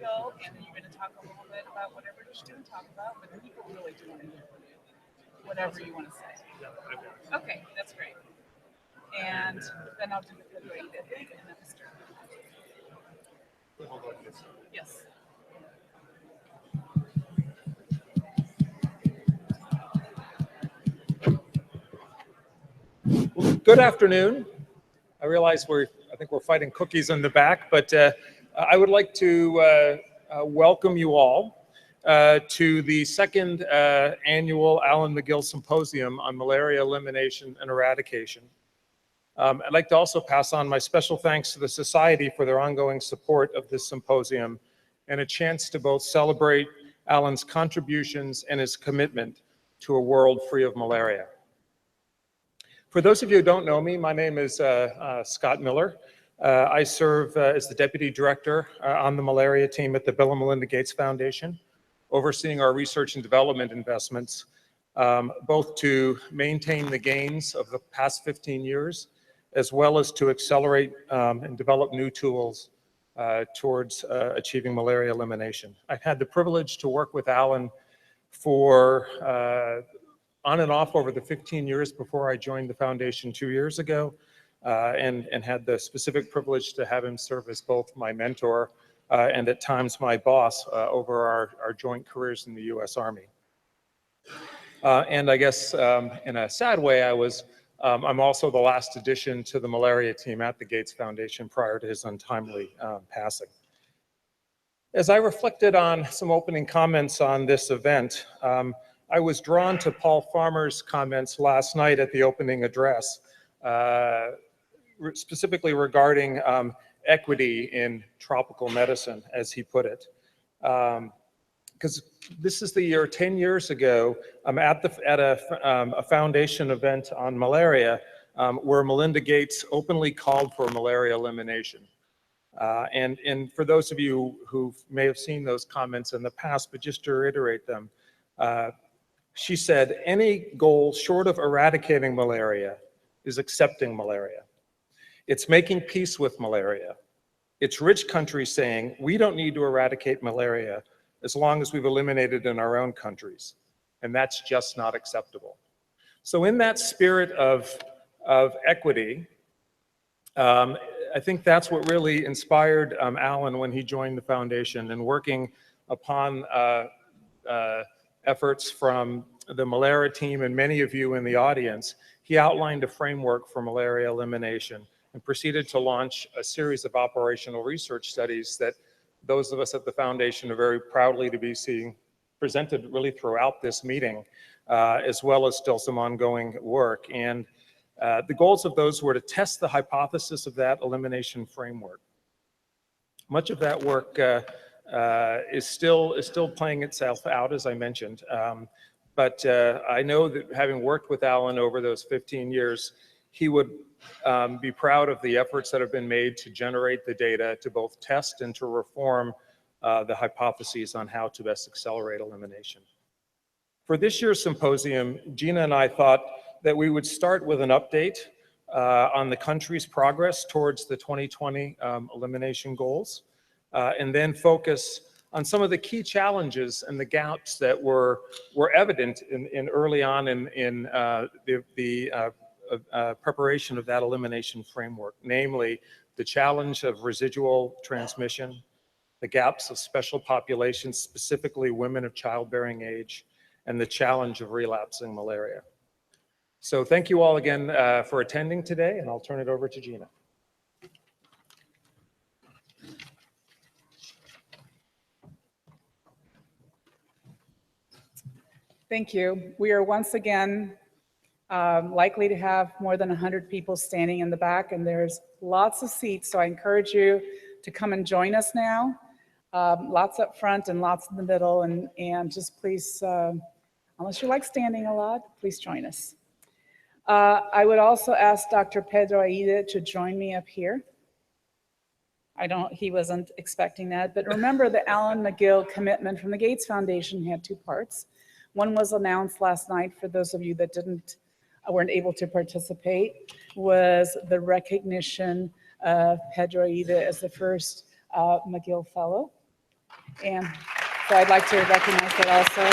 Bill, and then you're going to talk a little bit about whatever you're going to talk about, but people really do want to hear from you, whatever you want to say. Okay, that's great. And then I'll do the Pedro and then Mr. Yes. Well, good afternoon. I realize I think we're fighting cookies in the back, but I would like to welcome you all to the second annual Alan Magill Symposium on Malaria Elimination and Eradication. I'd like to also pass on my special thanks to the Society for their ongoing support of this symposium and a chance to both celebrate Alan's contributions and his commitment to a world free of malaria. For those of you who don't know me, my name is Scott Miller. I serve as the Deputy Director on the malaria team at the Bill Melinda Gates Foundation, overseeing our research and development investments, both to maintain the gains of the past 15 years, as well as to accelerate and develop new tools towards achieving malaria elimination. I've had the privilege to work with Alan for on and off over the 15 years before I joined the foundation 2 years ago, and had the specific privilege to have him serve as both my mentor and at times my boss over our joint careers in the U.S. Army. And I guess in a sad way, I'm also the last addition to the malaria team at the Gates Foundation prior to his untimely passing. As I reflected on some opening comments on this event, I was drawn to Paul Farmer's comments last night at the opening address, specifically regarding equity in tropical medicine, as he put it. Because this is the year 10 years ago, at a foundation event on malaria, where Melinda Gates openly called for malaria elimination. And for those of you who may have seen those comments in the past, but just to reiterate them, she said, any goal short of eradicating malaria is accepting malaria. It's making peace with malaria. It's rich countries saying, we don't need to eradicate malaria as long as we've eliminated in our own countries. And that's just not acceptable. So in that spirit of equity, I think that's what really inspired Alan when he joined the foundation, and working upon efforts from the malaria team and many of you in the audience, he outlined a framework for malaria elimination and proceeded to launch a series of operational research studies that those of us at the foundation are very proudly to be seeing presented really throughout this meeting, as well as still some ongoing work. And the goals of those were to test the hypothesis of that elimination framework. Much of that work is still playing itself out, as I mentioned. But I know that having worked with Alan over those 15 years, he would be proud of the efforts that have been made to generate the data to both test and to reform the hypotheses on how to best accelerate elimination. For this year's symposium, Gina and I thought that we would start with an update on the country's progress towards the 2020 elimination goals, and then focus on some of the key challenges and the gaps that were evident in early on in the preparation of that elimination framework, namely the challenge of residual transmission, the gaps of special populations, specifically women of childbearing age, and the challenge of relapsing malaria. So thank you all again for attending today, and I'll turn it over to Gina. Thank you. We are once again likely to have more than 100 people standing in the back, and there's lots of seats, so I encourage you to come and join us now. Lots up front and lots in the middle, and just please, unless you like standing a lot, please join us. I would also ask Dr. Pedro Aida to join me up here. He wasn't expecting that, but remember the Alan Magill commitment from the Gates Foundation had two parts. One was announced last night for those of you that weren't able to participate, was the recognition of Pedro Aida as the first Magill Fellow. And so I'd like to recognize that also.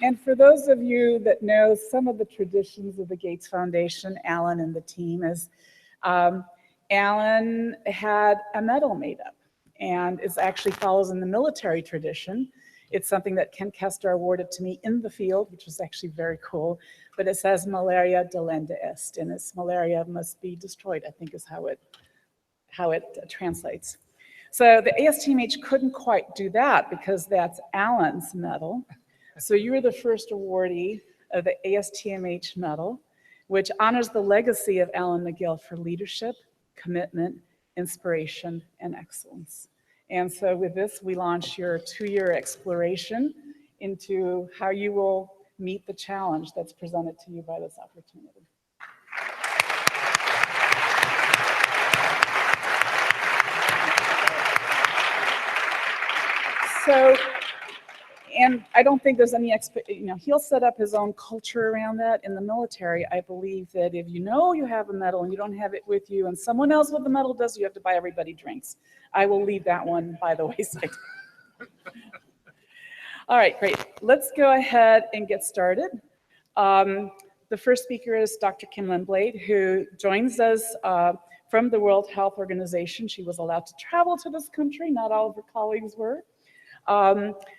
And for those of you that know some of the traditions of the Gates Foundation, Alan and the team is, Alan had a medal made up, and it actually follows in the military tradition. It's something that Ken Kester awarded to me in the field, which was actually very cool, but it says Malaria delenda est, and it's malaria must be destroyed, I think is how it translates. So the ASTMH couldn't quite do that because that's Alan's medal. So you were the first awardee of the ASTMH medal, which honors the legacy of Alan Magill for leadership, commitment, inspiration, and excellence. And so with this, we launch your 2-year exploration into how you will meet the challenge that's presented to you by this opportunity. So, and I don't think there's any, he'll set up his own culture around that. In the military, I believe that if you know you have a medal and you don't have it with you and someone else with the medal does, you have to buy everybody drinks. I will leave that one by the wayside. All right, great. Let's go ahead and get started. The first speaker is Dr. Kim Lindblad, who joins us from the World Health Organization. She was allowed to travel to this country. Not all of her colleagues were.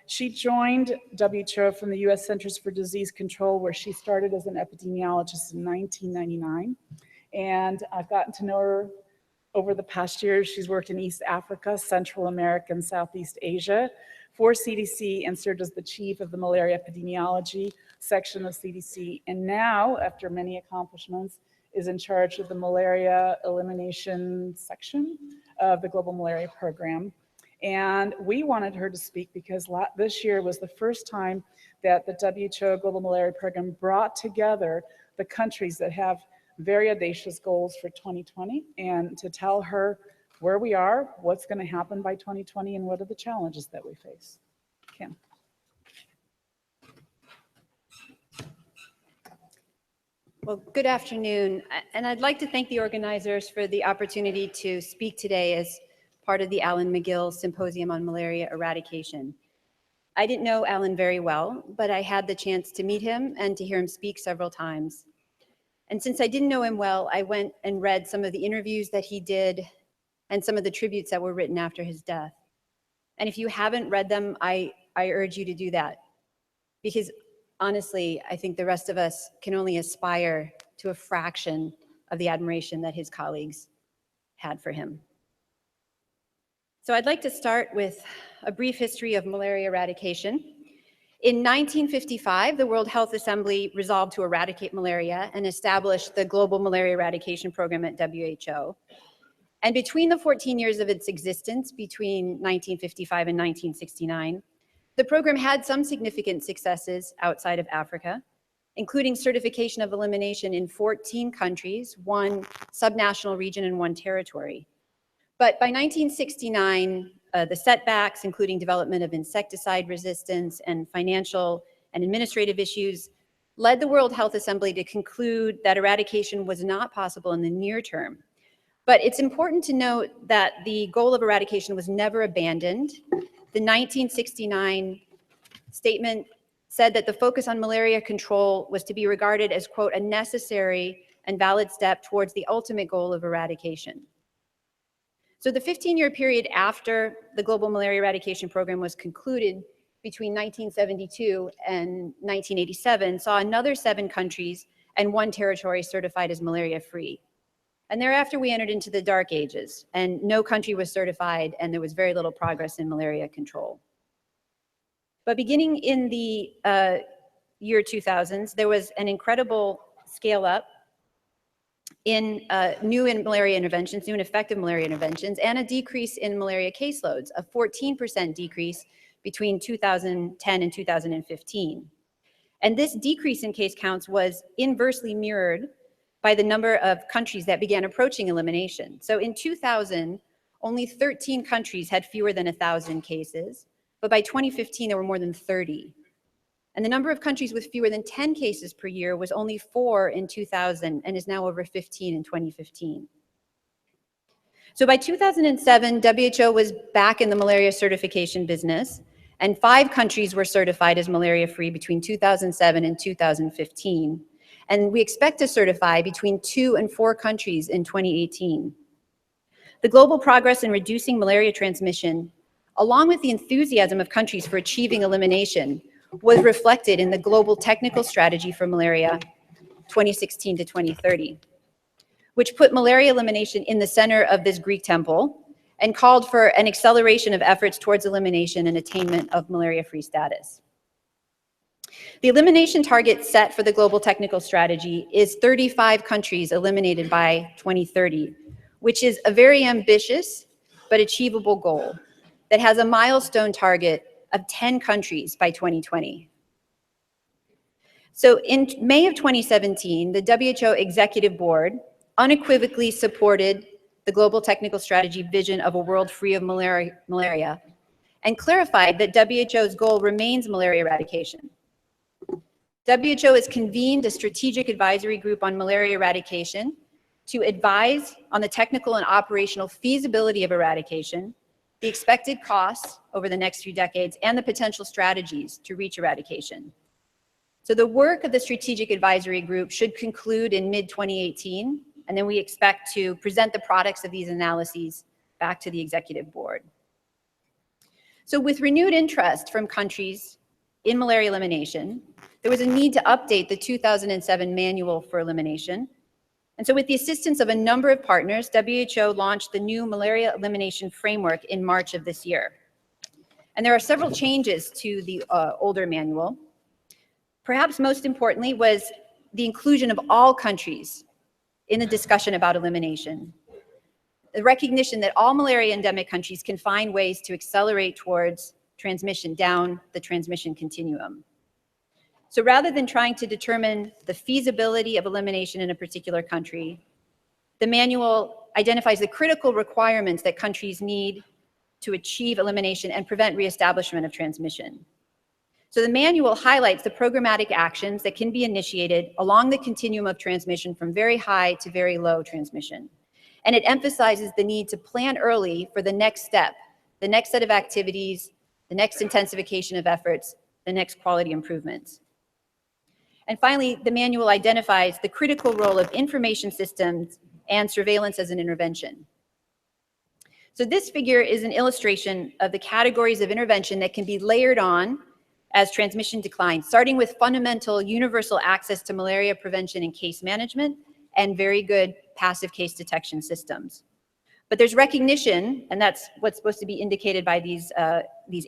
She joined WHO from the US Centers for Disease Control, where she started as an epidemiologist in 1999. And I've gotten to know her over the past years. She's worked in East Africa, Central America, and Southeast Asia for CDC and served as the chief of the malaria epidemiology section of CDC. And now, after many accomplishments, is in charge of the malaria elimination section of the Global Malaria Program. And we wanted her to speak because this year was the first time that the WHO Global Malaria Program brought together the countries that have very audacious goals for 2020, and to tell her where we are, what's going to happen by 2020, and what are the challenges that we face. Kim. Well, good afternoon, and I'd like to thank the organizers for the opportunity to speak today as part of the Alan Magill Symposium on Malaria Eradication. I didn't know Alan very well, but I had the chance to meet him and to hear him speak several times. And since I didn't know him well, I went and read some of the interviews that he did and some of the tributes that were written after his death. And if you haven't read them, I urge you to do that, because honestly, I think the rest of us can only aspire to a fraction of the admiration that his colleagues had for him. So I'd like to start with a brief history of malaria eradication. In 1955, the World Health Assembly resolved to eradicate malaria and established the Global Malaria Eradication Program at WHO. And between the 14 years of its existence, between 1955 and 1969, the program had some significant successes outside of Africa, including certification of elimination in 14 countries, 1 subnational region and 1 territory. But by 1969, the setbacks, including development of insecticide resistance and financial and administrative issues, led the World Health Assembly to conclude that eradication was not possible in the near term. But it's important to note that the goal of eradication was never abandoned. The 1969 statement said that the focus on malaria control was to be regarded as, quote, a necessary and valid step towards the ultimate goal of eradication. So the 15-year period after the Global Malaria Eradication Program was concluded between 1972 and 1987 saw another 7 countries and 1 territory certified as malaria-free. And thereafter, we entered into the dark ages, and no country was certified, and there was very little progress in malaria control. But beginning in the year 2000s, there was an incredible scale-up in new malaria interventions, new and effective malaria interventions, and a decrease in malaria caseloads, a 14% decrease between 2010 and 2015. And this decrease in case counts was inversely mirrored by the number of countries that began approaching elimination. So in 2000, only 13 countries had fewer than 1,000 cases, but by 2015, there were more than 30. And the number of countries with fewer than 10 cases per year was only 4 in 2000 and is now over 15 in 2015. So by 2007, WHO was back in the malaria certification business, and 5 countries were certified as malaria-free between 2007 and 2015. And we expect to certify between 2 and 4 countries in 2018. The global progress in reducing malaria transmission, along with the enthusiasm of countries for achieving elimination, was reflected in the Global Technical Strategy for Malaria 2016 to 2030, which put malaria elimination in the center of this Greek temple and called for an acceleration of efforts towards elimination and attainment of malaria-free status. The elimination target set for the Global Technical Strategy is 35 countries eliminated by 2030, which is a very ambitious but achievable goal that has a milestone target of 10 countries by 2020. So in May of 2017, the WHO Executive Board unequivocally supported the Global Technical Strategy vision of a world free of malaria and clarified that WHO's goal remains malaria eradication. WHO has convened a strategic advisory group on malaria eradication to advise on the technical and operational feasibility of eradication, the expected costs over the next few decades, and the potential strategies to reach eradication. So the work of the strategic advisory group should conclude in mid-2018, and then we expect to present the products of these analyses back to the executive board. So with renewed interest from countries in malaria elimination, there was a need to update the 2007 Manual for Elimination. And so with the assistance of a number of partners, WHO launched the new Malaria Elimination Framework in March of this year. And there are several changes to the older manual. Perhaps most importantly was the inclusion of all countries in the discussion about elimination. The recognition that all malaria endemic countries can find ways to accelerate towards transmission down the transmission continuum. So rather than trying to determine the feasibility of elimination in a particular country, the manual identifies the critical requirements that countries need to achieve elimination and prevent reestablishment of transmission. So the manual highlights the programmatic actions that can be initiated along the continuum of transmission from very high to very low transmission. And it emphasizes the need to plan early for the next step, the next set of activities, the next intensification of efforts, the next quality improvements. And finally, the manual identifies the critical role of information systems and surveillance as an intervention. So this figure is an illustration of the categories of intervention that can be layered on as transmission declines, starting with fundamental universal access to malaria prevention and case management and very good passive case detection systems. But there's recognition, and that's what's supposed to be indicated by these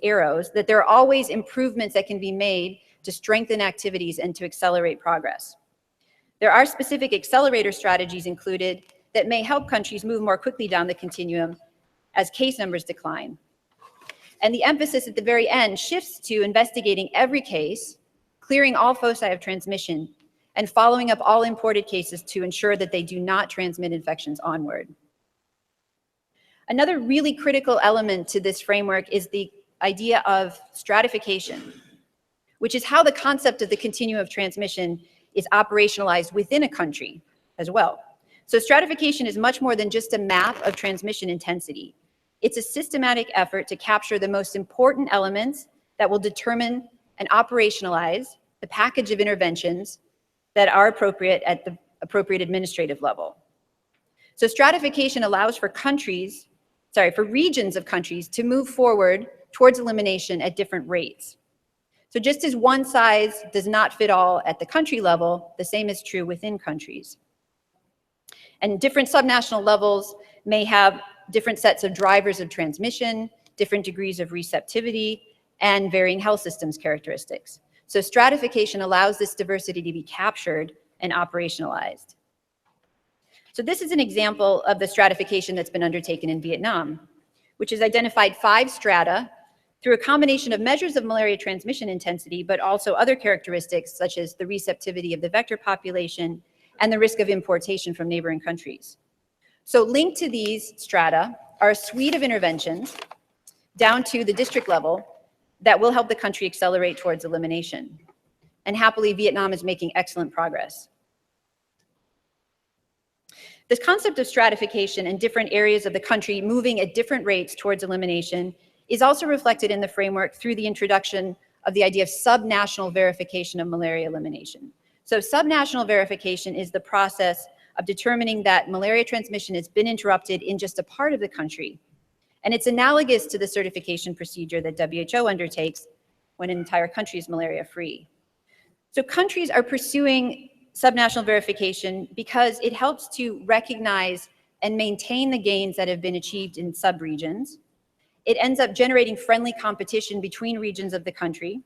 arrows, that there are always improvements that can be made to strengthen activities and to accelerate progress. There are specific accelerator strategies included that may help countries move more quickly down the continuum as case numbers decline. And the emphasis at the very end shifts to investigating every case, clearing all foci of transmission, and following up all imported cases to ensure that they do not transmit infections onward. Another really critical element to this framework is the idea of stratification, which is how the concept of the continuum of transmission is operationalized within a country as well. So stratification is much more than just a map of transmission intensity. It's a systematic effort to capture the most important elements that will determine and operationalize the package of interventions that are appropriate at the appropriate administrative level. So stratification allows for regions of countries to move forward towards elimination at different rates. So just as one size does not fit all at the country level, the same is true within countries. And different subnational levels may have different sets of drivers of transmission, different degrees of receptivity, and varying health systems characteristics. So stratification allows this diversity to be captured and operationalized. So this is an example of the stratification that's been undertaken in Vietnam, which has identified 5 strata through a combination of measures of malaria transmission intensity, but also other characteristics such as the receptivity of the vector population and the risk of importation from neighboring countries. So linked to these strata are a suite of interventions down to the district level that will help the country accelerate towards elimination. And happily, Vietnam is making excellent progress. This concept of stratification in different areas of the country moving at different rates towards elimination is also reflected in the framework through the introduction of the idea of subnational verification of malaria elimination. So subnational verification is the process of determining that malaria transmission has been interrupted in just a part of the country. And it's analogous to the certification procedure that WHO undertakes when an entire country is malaria-free. So countries are pursuing subnational verification because it helps to recognize and maintain the gains that have been achieved in subregions. It ends up generating friendly competition between regions of the country.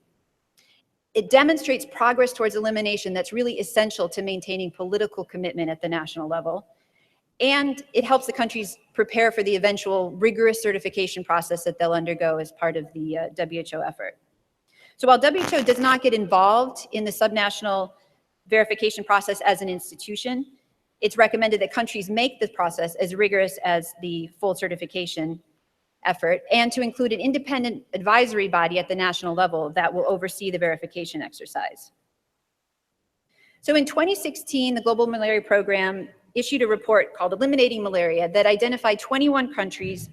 It demonstrates progress towards elimination that's really essential to maintaining political commitment at the national level. And it helps the countries prepare for the eventual rigorous certification process that they'll undergo as part of the WHO effort. So while WHO does not get involved in the subnational verification process as an institution, it's recommended that countries make the process as rigorous as the full certification effort, and to include an independent advisory body at the national level that will oversee the verification exercise. So in 2016, the Global Malaria Program issued a report called Eliminating Malaria that identified 21 countries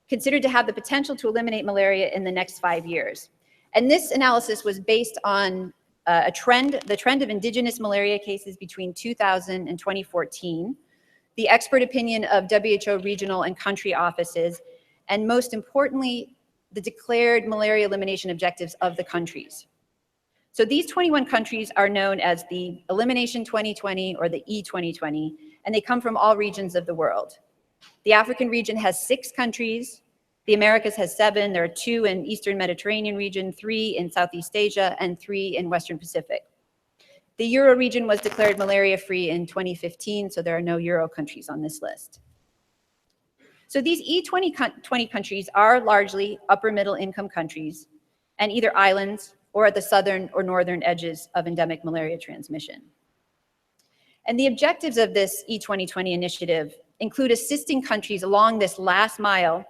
considered to have the potential to eliminate malaria in the next 5 years. And this analysis was based on the trend of indigenous malaria cases between 2000 and 2014, the expert opinion of WHO regional and country offices, and most importantly, the declared malaria elimination objectives of the countries. So these 21 countries are known as the Elimination 2020 or the E2020, and they come from all regions of the world. The African region has 6 countries, the Americas has 7, there are 2 in Eastern Mediterranean region, 3 in Southeast Asia, and 3 in Western Pacific. The Euro region was declared malaria-free in 2015, so there are no Euro countries on this list. So these E20 countries are largely upper middle income countries and either islands or at the southern or northern edges of endemic malaria transmission. And the objectives of this E2020 initiative include assisting countries along this last mile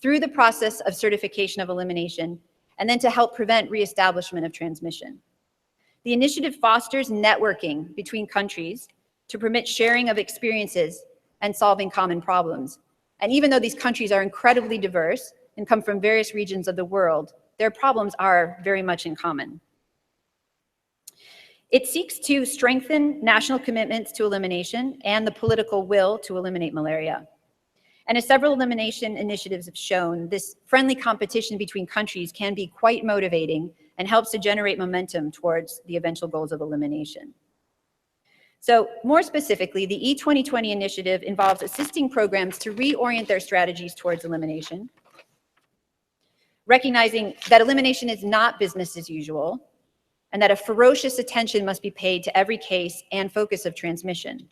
through the process of certification of elimination, and then to help prevent reestablishment of transmission. The initiative fosters networking between countries to permit sharing of experiences and solving common problems. And even though these countries are incredibly diverse and come from various regions of the world, their problems are very much in common. It seeks to strengthen national commitments to elimination and the political will to eliminate malaria. And as several elimination initiatives have shown, this friendly competition between countries can be quite motivating and helps to generate momentum towards the eventual goals of elimination. So more specifically, the E2020 initiative involves assisting programs to reorient their strategies towards elimination, recognizing that elimination is not business as usual, and that a ferocious attention must be paid to every case and focus of transmission.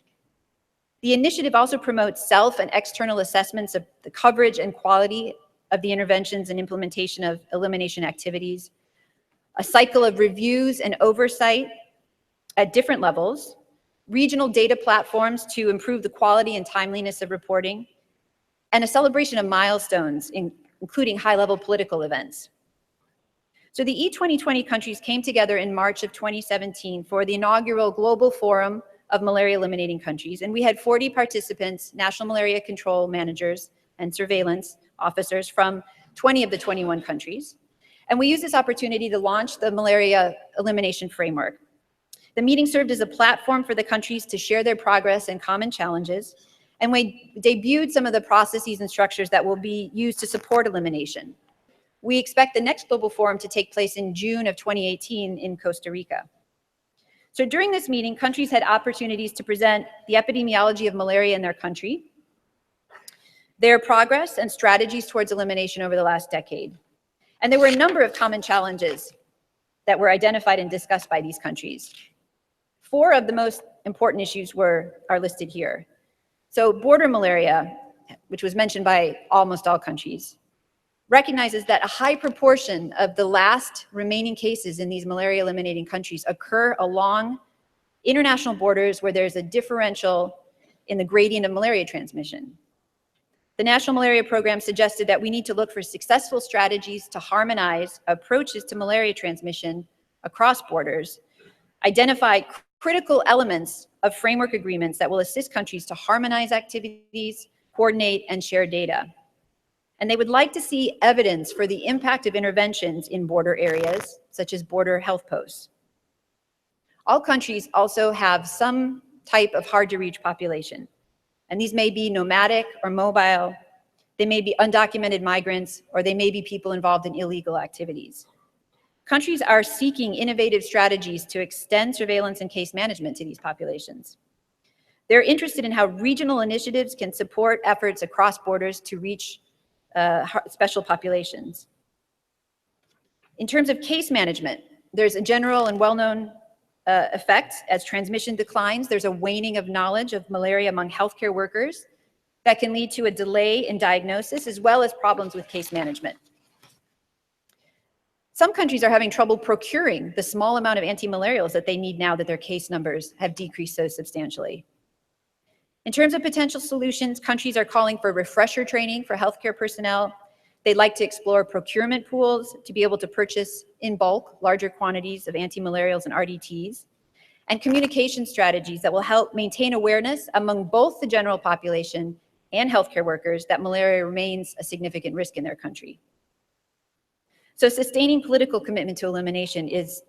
The initiative also promotes self and external assessments of the coverage and quality of the interventions and implementation of elimination activities, a cycle of reviews and oversight at different levels, regional data platforms to improve the quality and timeliness of reporting, and a celebration of milestones, including high-level political events. So the E2020 countries came together in March of 2017 for the inaugural Global Forum of Malaria Eliminating Countries, and we had 40 participants, national malaria control managers and surveillance officers from 20 of the 21 countries. And we used this opportunity to launch the Malaria Elimination Framework. The meeting served as a platform for the countries to share their progress and common challenges, and we debuted some of the processes and structures that will be used to support elimination. We expect the next Global Forum to take place in June of 2018 in Costa Rica. So during this meeting, countries had opportunities to present the epidemiology of malaria in their country, their progress and strategies towards elimination over the last decade. And there were a number of common challenges that were identified and discussed by these countries. 4 of the most important issues are listed here. So border malaria, which was mentioned by almost all countries, recognizes that a high proportion of the last remaining cases in these malaria eliminating countries occur along international borders where there's a differential in the gradient of malaria transmission. The National Malaria Program suggested that we need to look for successful strategies to harmonize approaches to malaria transmission across borders identify critical elements of framework agreements that will assist countries to harmonize activities, coordinate, and share data. And they would like to see evidence for the impact of interventions in border areas, such as border health posts. All countries also have some type of hard-to-reach population, and these may be nomadic or mobile, they may be undocumented migrants, or they may be people involved in illegal activities. Countries are seeking innovative strategies to extend surveillance and case management to these populations. They're interested in how regional initiatives can support efforts across borders to reach special populations. In terms of case management, there's a general and well-known effect. As transmission declines, there's a waning of knowledge of malaria among healthcare workers that can lead to a delay in diagnosis, as well as problems with case management. Some countries are having trouble procuring the small amount of antimalarials that they need now that their case numbers have decreased so substantially. In terms of potential solutions, countries are calling for refresher training for healthcare personnel. They'd like to explore procurement pools to be able to purchase in bulk larger quantities of antimalarials and RDTs, and communication strategies that will help maintain awareness among both the general population and healthcare workers that malaria remains a significant risk in their country. So sustaining political commitment to elimination is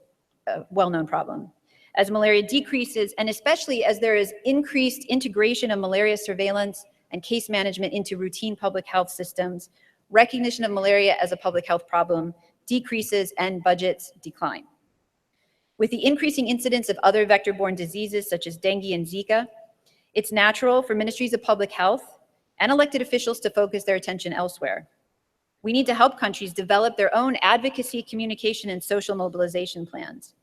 a well-known problem. As malaria decreases, and especially as there is increased integration of malaria surveillance and case management into routine public health systems, recognition of malaria as a public health problem decreases and budgets decline. With the increasing incidence of other vector-borne diseases such as dengue and Zika, it's natural for ministries of public health and elected officials to focus their attention elsewhere. We need to help countries develop their own advocacy, communication, and social mobilization plans.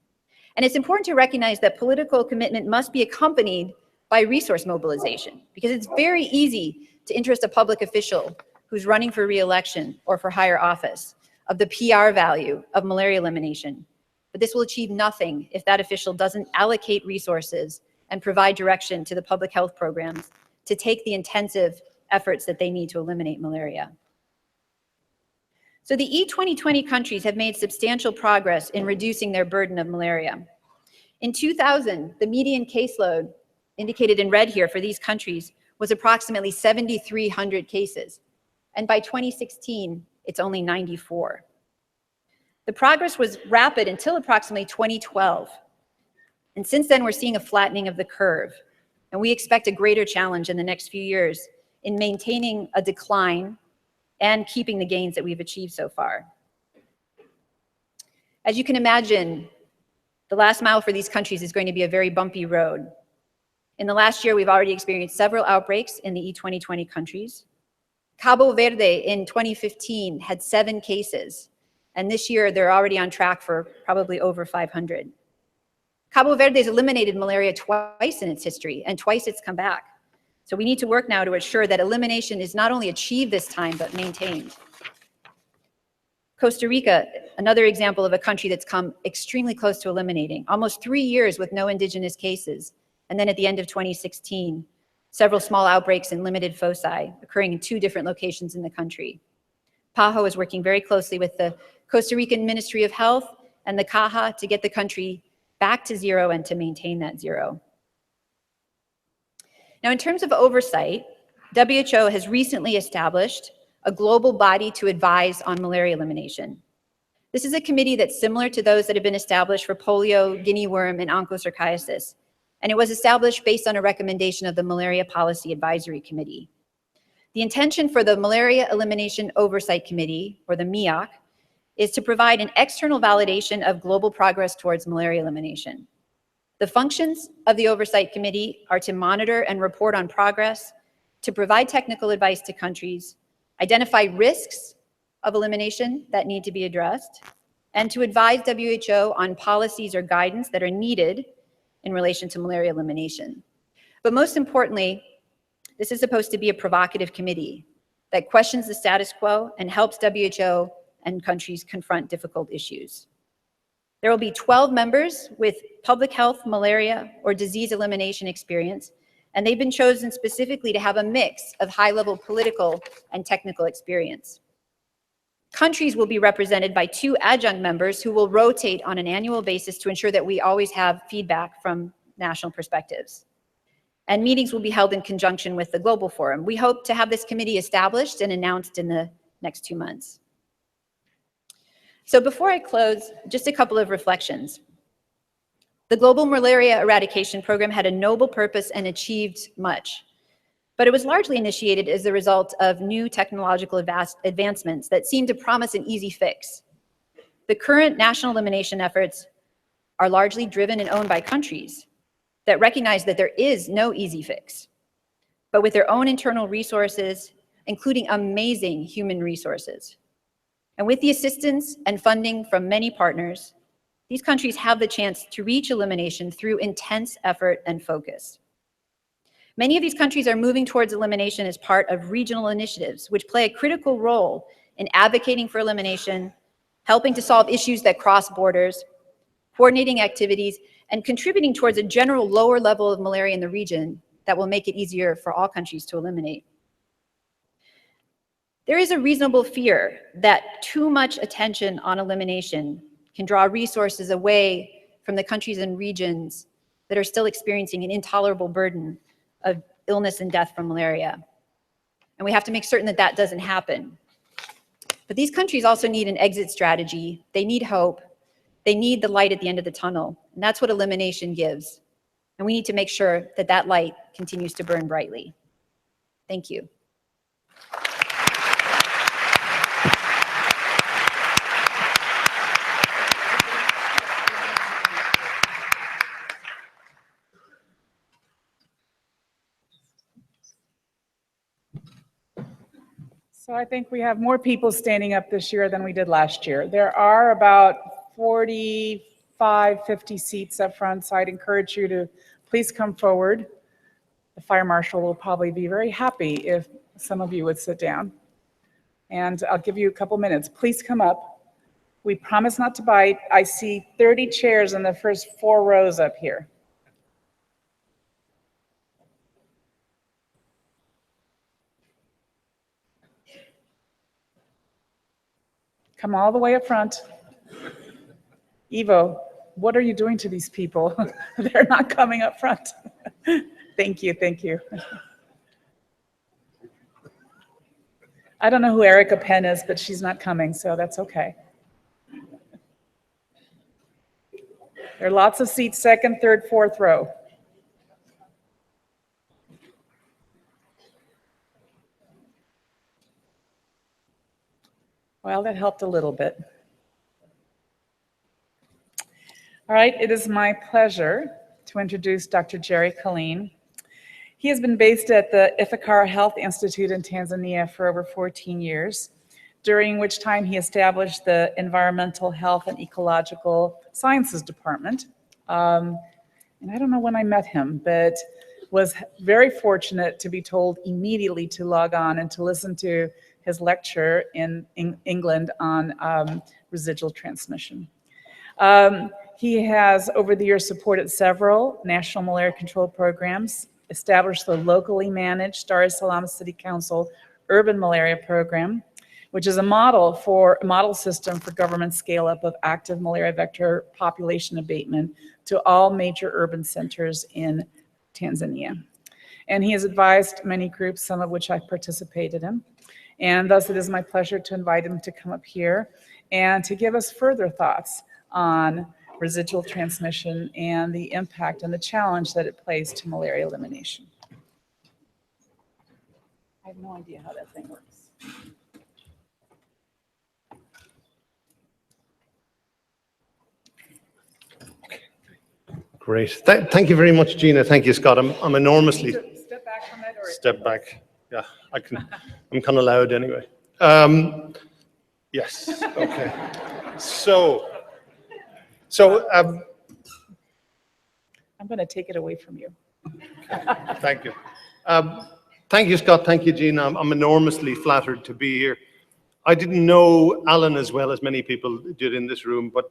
And it's important to recognize that political commitment must be accompanied by resource mobilization, because it's very easy to interest a public official who's running for re-election or for higher office of the PR value of malaria elimination. But this will achieve nothing if that official doesn't allocate resources and provide direction to the public health programs to take the intensive efforts that they need to eliminate malaria. So the E2020 countries have made substantial progress in reducing their burden of malaria. In 2000, the median caseload, indicated in red here for these countries, was approximately 7,300 cases. And by 2016, it's only 94. The progress was rapid until approximately 2012. And since then, we're seeing a flattening of the curve. And we expect a greater challenge in the next few years in maintaining a decline and keeping the gains that we've achieved so far. As you can imagine, the last mile for these countries is going to be a very bumpy road. In the last year, we've already experienced several outbreaks in the E2020 countries. Cabo Verde in 2015 had 7 cases, and this year they're already on track for probably over 500. Cabo Verde has eliminated malaria twice in its history, and twice it's come back. So we need to work now to ensure that elimination is not only achieved this time, but maintained. Costa Rica, another example of a country that's come extremely close to eliminating, almost 3 years with no indigenous cases. And then at the end of 2016, several small outbreaks in limited foci occurring in 2 different locations in the country. PAHO is working very closely with the Costa Rican Ministry of Health and the CAHA to get the country back to 0 and to maintain that 0. Now, in terms of oversight, WHO has recently established a global body to advise on malaria elimination. This is a committee that's similar to those that have been established for polio, guinea worm, and onchocerciasis, and it was established based on a recommendation of the Malaria Policy Advisory Committee. The intention for the Malaria Elimination Oversight Committee, or the MIOC, is to provide an external validation of global progress towards malaria elimination. The functions of the Oversight Committee are to monitor and report on progress, to provide technical advice to countries, identify risks of elimination that need to be addressed, and to advise WHO on policies or guidance that are needed in relation to malaria elimination. But most importantly, this is supposed to be a provocative committee that questions the status quo and helps WHO and countries confront difficult issues. There will be 12 members with public health, malaria, or disease elimination experience, and they've been chosen specifically to have a mix of high-level political and technical experience. Countries will be represented by 2 adjunct members who will rotate on an annual basis to ensure that we always have feedback from national perspectives. And meetings will be held in conjunction with the Global Forum. We hope to have this committee established and announced in the next 2 months. So before I close, just a couple of reflections. The Global Malaria Eradication Program had a noble purpose and achieved much, but it was largely initiated as a result of new technological advancements that seemed to promise an easy fix. The current national elimination efforts are largely driven and owned by countries that recognize that there is no easy fix, but with their own internal resources, including amazing human resources. And with the assistance and funding from many partners, these countries have the chance to reach elimination through intense effort and focus. Many of these countries are moving towards elimination as part of regional initiatives, which play a critical role in advocating for elimination, helping to solve issues that cross borders, coordinating activities, and contributing towards a general lower level of malaria in the region that will make it easier for all countries to eliminate. There is a reasonable fear that too much attention on elimination can draw resources away from the countries and regions that are still experiencing an intolerable burden of illness and death from malaria. And we have to make certain that that doesn't happen. But these countries also need an exit strategy. They need hope. They need the light at the end of the tunnel. And that's what elimination gives. And we need to make sure that that light continues to burn brightly. Thank you. So I think we have more people standing up this year than we did last year. There are about 45, 50 seats up front, so I'd encourage you to please come forward. The fire marshal will probably be very happy if some of you would sit down. And I'll give you a couple minutes. Please come up. We promise not to bite. I see 30 chairs in the first 4 rows up here. Come all the way up front. Ivo, what are you doing to these people? They're not coming up front. Thank you, thank you. I don't know who Erica Penn is, but she's not coming, so that's okay. There are lots of seats, 2nd, 3rd, 4th row. Well, that helped a little bit. All right, it is my pleasure to introduce Dr. Jerry Colleen. He has been based at the Ifakara Health Institute in Tanzania for over 14 years, during which time he established the Environmental Health and Ecological Sciences Department. And I don't know when I met him, but was very fortunate to be told immediately to log on and to listen to his lecture in England on residual transmission. He has, over the years, supported several national malaria control programs, established the locally managed Dar es Salaam City Council Urban Malaria Program, which is a model system for government scale-up of active malaria vector population abatement to all major urban centers in Tanzania. And he has advised many groups, some of which I've participated in. And thus it is my pleasure to invite him to come up here and to give us further thoughts on residual transmission and the impact and the challenge that it plays to malaria elimination. I have no idea how that thing works. Great. Thank you very much, Gina. Thank you, Scott. I'm enormously... Step back from it or... Step back. Yeah, I'm kind of loud anyway. Yes, okay. So I'm going to take it away from you. thank you. Thank you, Scott. Thank you, Gina. I'm enormously flattered to be here. I didn't know Alan as well as many people did in this room, but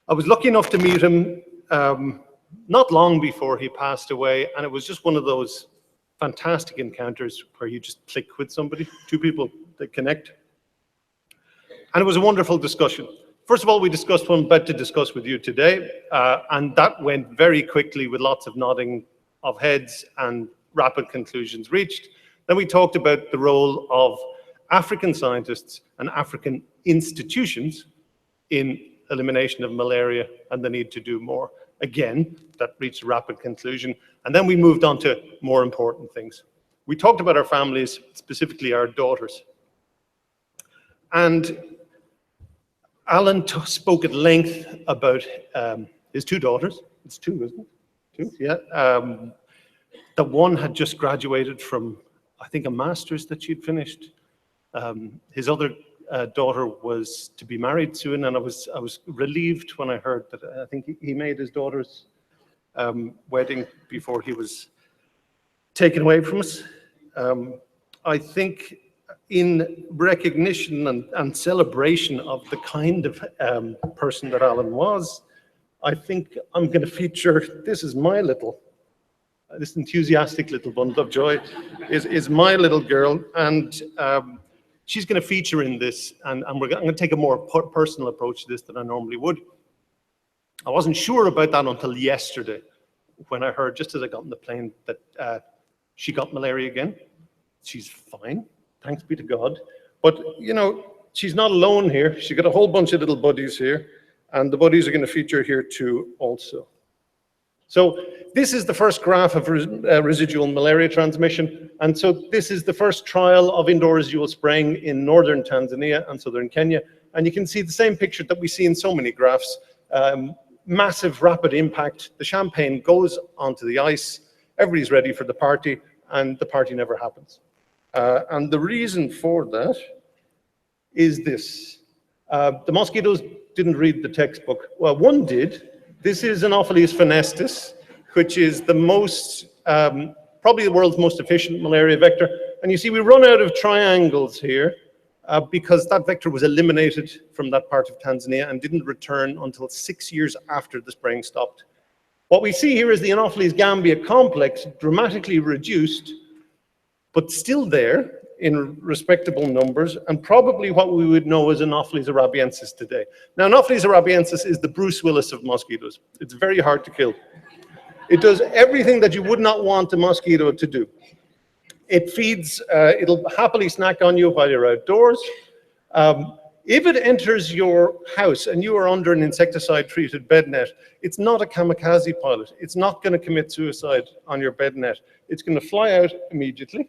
I was lucky enough to meet him not long before he passed away, and it was just one of those fantastic encounters where you just click with somebody, 2 people that connect. And it was a wonderful discussion. First of all, we discussed what I'm about to discuss with you today, and that went very quickly with lots of nodding of heads and rapid conclusions reached. Then we talked about the role of African scientists and African institutions in elimination of malaria and the need to do more. Again, that reached a rapid conclusion. And then we moved on to more important things. We talked about our families, specifically our daughters. And Alan spoke at length about his two daughters. It's two, isn't it? Two, yeah. The one had just graduated from, I think, a master's that she'd finished. His other daughter was to be married soon, and I was relieved when I heard that I think he made his daughter's wedding before he was taken away from us. I think in recognition and celebration of the kind of person that Alan was, I think I'm going to feature, this is my little, this enthusiastic little bundle of joy is my little girl, and she's going to feature in this, and I'm going to take a more personal approach to this than I normally would. I wasn't sure about that until yesterday, when I heard, just as I got on the plane, that she got malaria again. She's fine, thanks be to God. But, you know, she's not alone here. She's got a whole bunch of little buddies here, and the buddies are going to feature here too also. So this is the first graph of residual malaria transmission. And so this is the first trial of indoor residual spraying in northern Tanzania and southern Kenya. And you can see the same picture that we see in so many graphs. Massive, rapid impact. The champagne goes onto the ice. Everybody's ready for the party, and the party never happens. And the reason for that is this. The mosquitoes didn't read the textbook. Well, one did. This is Anopheles funestus, which is the most, probably the world's most efficient malaria vector. And you see, we run out of triangles here because that vector was eliminated from that part of Tanzania and didn't return until 6 years after the spraying stopped. What we see here is the Anopheles gambia complex dramatically reduced, but still there in respectable numbers, and probably what we would know as Anopheles arabiensis today. Now, Anopheles arabiensis is the Bruce Willis of mosquitoes. It's very hard to kill. It does everything that you would not want a mosquito to do. It feeds, it'll happily snack on you while you're outdoors. If it enters your house and you are under an insecticide-treated bed net, it's not a kamikaze pilot. It's not going to commit suicide on your bed net. It's going to fly out immediately.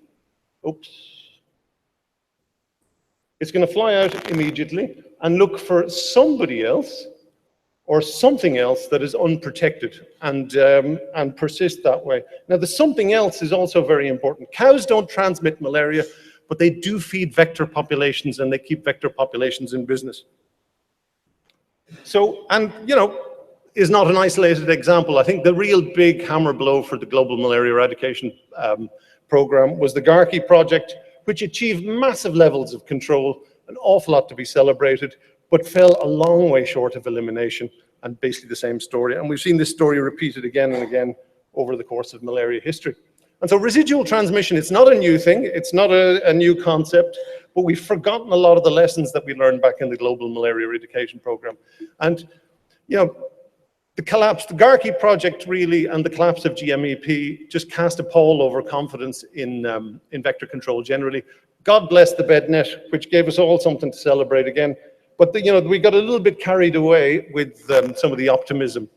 Oops. It's going to fly out immediately and look for somebody else or something else that is unprotected and persist that way. Now, the something else is also very important. Cows don't transmit malaria, but they do feed vector populations, and they keep vector populations in business. So, and you know, is not an isolated example. I think the real big hammer blow for the global malaria eradication program was the Garki project, which achieved massive levels of control, an awful lot to be celebrated, but fell a long way short of elimination, and basically the same story. And we've seen this story repeated again and again over the course of malaria history. And so residual transmission, it's not a new thing, it's not a new concept, but we've forgotten a lot of the lessons that we learned back in the global malaria eradication program. And, you know, the collapse, the Garki project really, and the collapse of GMEP just cast a pall over confidence in vector control generally. God bless the bed net, which gave us all something to celebrate again. But you know, we got a little bit carried away with some of the optimism.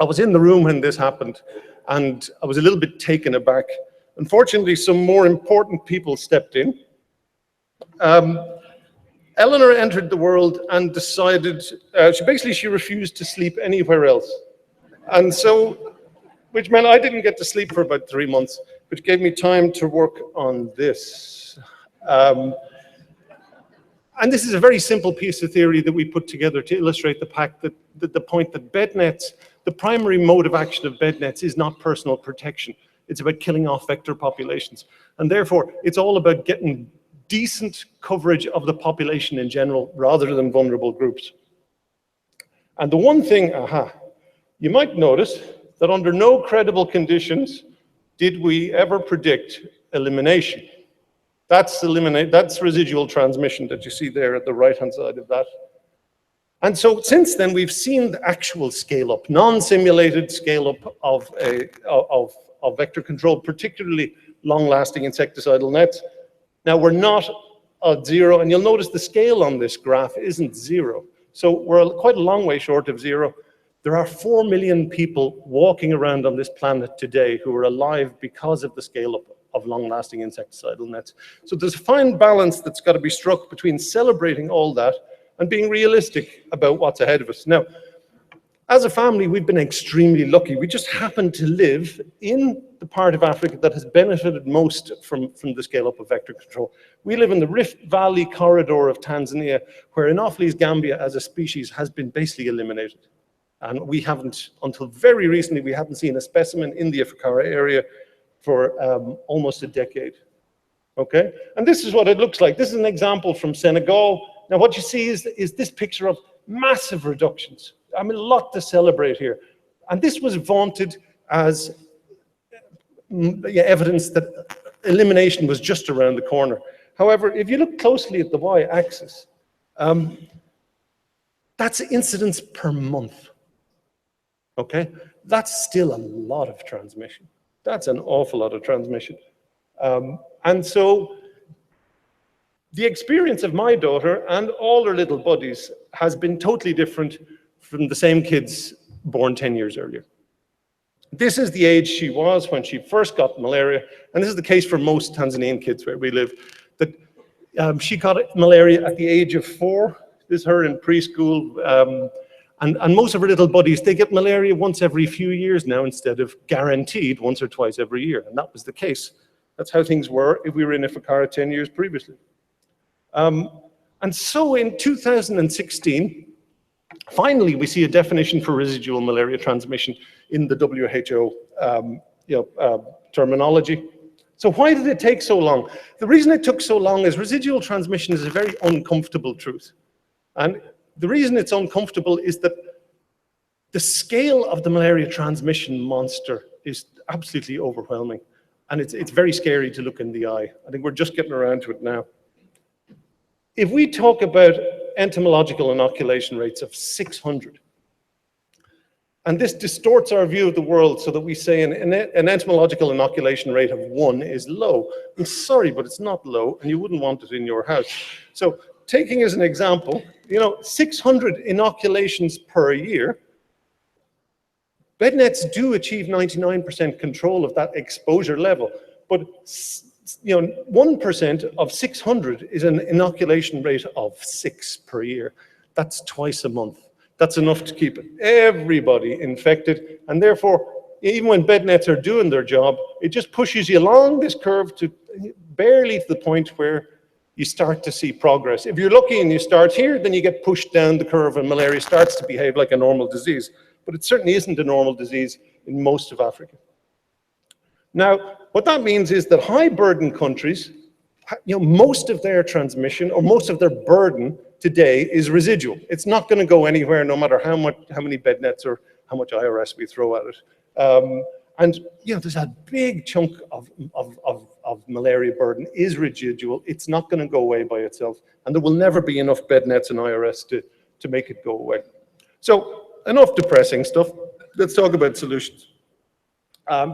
I was in the room when this happened, and I was a little bit taken aback. Unfortunately, some more important people stepped in. Eleanor entered the world and decided, she refused to sleep anywhere else. And so, which meant I didn't get to sleep for about 3 months, which gave me time to work on this. And this is a very simple piece of theory that we put together to illustrate the point that bed nets, the primary mode of action of bed nets is not personal protection. It's about killing off vector populations. And therefore, it's all about getting decent coverage of the population in general rather than vulnerable groups. And the one thing, you might notice that under no credible conditions did we ever predict elimination. That's residual transmission that you see there at the right-hand side of that. And so since then, we've seen the actual scale-up, non-simulated scale-up of vector control, particularly long-lasting insecticidal nets. Now, we're not at zero, and you'll notice the scale on this graph isn't zero. So we're quite a long way short of zero. There are 4 million people walking around on this planet today who are alive because of the scale-up of long-lasting insecticidal nets. So there's a fine balance that's got to be struck between celebrating all that and being realistic about what's ahead of us. Now, as a family, we've been extremely lucky. We just happen to live in the part of Africa that has benefited most from the scale-up of vector control. We live in the Rift Valley corridor of Tanzania, where Anopheles gambia as a species has been basically eliminated. And we haven't, until very recently, we haven't seen a specimen in the Ifakara area for almost a decade. Okay? And this is what it looks like. This is an example from Senegal. Now, what you see is this picture of massive reductions. I mean, a lot to celebrate here. And this was vaunted as evidence that elimination was just around the corner. However, if you look closely at the y-axis, that's incidence per month. Okay? That's still a lot of transmission. That's an awful lot of transmission. And so the experience of my daughter and all her little buddies has been totally different from the same kids born 10 years earlier. This is the age she was when she first got malaria, and this is the case for most Tanzanian kids where we live, that she got malaria at the age of 4. This is her in preschool, and most of her little buddies, they get malaria once every few years now instead of guaranteed once or twice every year, and that was the case. That's how things were if we were in Ifakara 10 years previously. And so in 2016, finally, we see a definition for residual malaria transmission in the WHO terminology. So why did it take so long? The reason it took so long is residual transmission is a very uncomfortable truth. And the reason it's uncomfortable is that the scale of the malaria transmission monster is absolutely overwhelming. And it's very scary to look in the eye. I think we're just getting around to it now. If we talk about entomological inoculation rates of 600, and this distorts our view of the world so that we say an entomological inoculation rate of 1 is low. I'm sorry, but it's not low, and you wouldn't want it in your house. So taking as an example, 600 inoculations per year, bed nets do achieve 99% control of that exposure level, but 1% of 600 is an inoculation rate of 6 per year. That's twice a month. That's enough to keep everybody infected. And therefore, even when bed nets are doing their job, it just pushes you along this curve to barely to the point where you start to see progress. If you're lucky and you start here, then you get pushed down the curve and malaria starts to behave like a normal disease. But it certainly isn't a normal disease in most of Africa. Now, what that means is that high burden countries, most of their transmission or most of their burden today is residual. It's not going to go anywhere no matter how many bed nets or how much IRS we throw at it. And there's a big chunk of malaria burden is residual. It's not going to go away by itself, and there will never be enough bed nets and IRS to make it go away. So enough depressing stuff. Let's talk about solutions.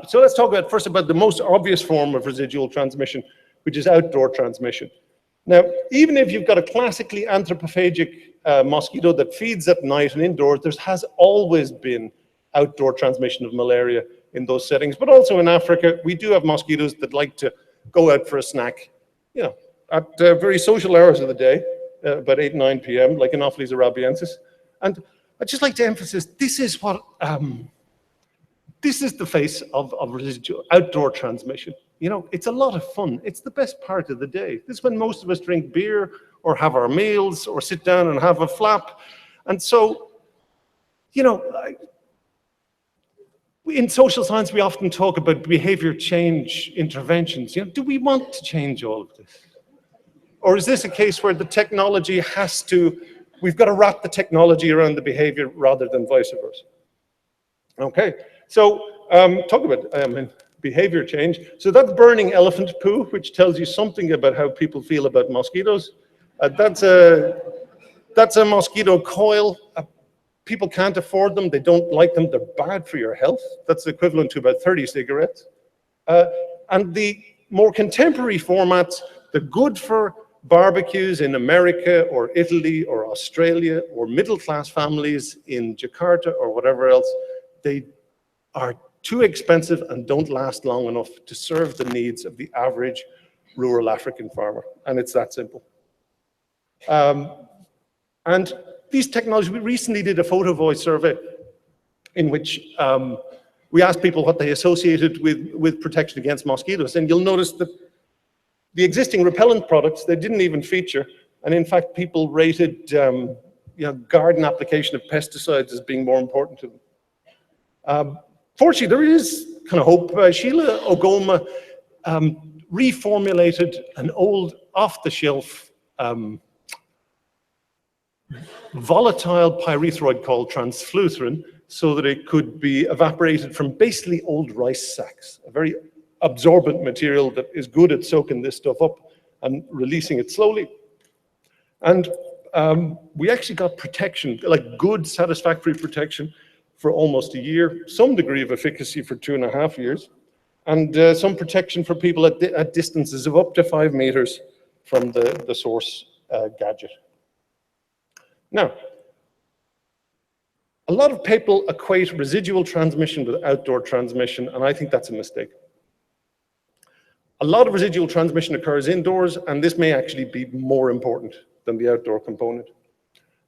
So let's talk first about the most obvious form of residual transmission, which is outdoor transmission. Now, even if you've got a classically anthropophagic mosquito that feeds at night and indoors, there has always been outdoor transmission of malaria in those settings. But also in Africa, we do have mosquitoes that like to go out for a snack, at very social hours of the day, about 8, 9 p.m., like Anopheles arabiensis. And I'd just like to emphasize, this is the face of residual outdoor transmission. It's a lot of fun. It's the best part of the day. This is when most of us drink beer or have our meals or sit down and have a flap. And so, in social science, we often talk about behavior change interventions. Do we want to change all of this? Or is this a case where the technology we've got to wrap the technology around the behavior rather than vice versa? Okay, so talk about behavior change. So that's burning elephant poo, which tells you something about how people feel about mosquitoes. That's a mosquito coil. People can't afford them. They don't like them. They're bad for your health. That's equivalent to about 30 cigarettes. And the more contemporary formats, they're good for barbecues in America or Italy or Australia or middle-class families in Jakarta or whatever else. They are too expensive and don't last long enough to serve the needs of the average rural African farmer. And it's that simple. And these technologies, we recently did a photo voice survey in which we asked people what they associated with protection against mosquitoes. And you'll notice that the existing repellent products, they didn't even feature. And in fact, people rated garden application of pesticides as being more important to them. Fortunately, there is kind of hope. Sheila Ogoma reformulated an old off-the-shelf volatile pyrethroid called transfluthrin so that it could be evaporated from basically old rice sacks, a very absorbent material that is good at soaking this stuff up and releasing it slowly. And we actually got protection, like good satisfactory protection for almost a year, some degree of efficacy for 2.5 years, and some protection for people at distances of up to 5 meters from the source gadget. Now, a lot of people equate residual transmission with outdoor transmission, and I think that's a mistake. A lot of residual transmission occurs indoors, and this may actually be more important than the outdoor component.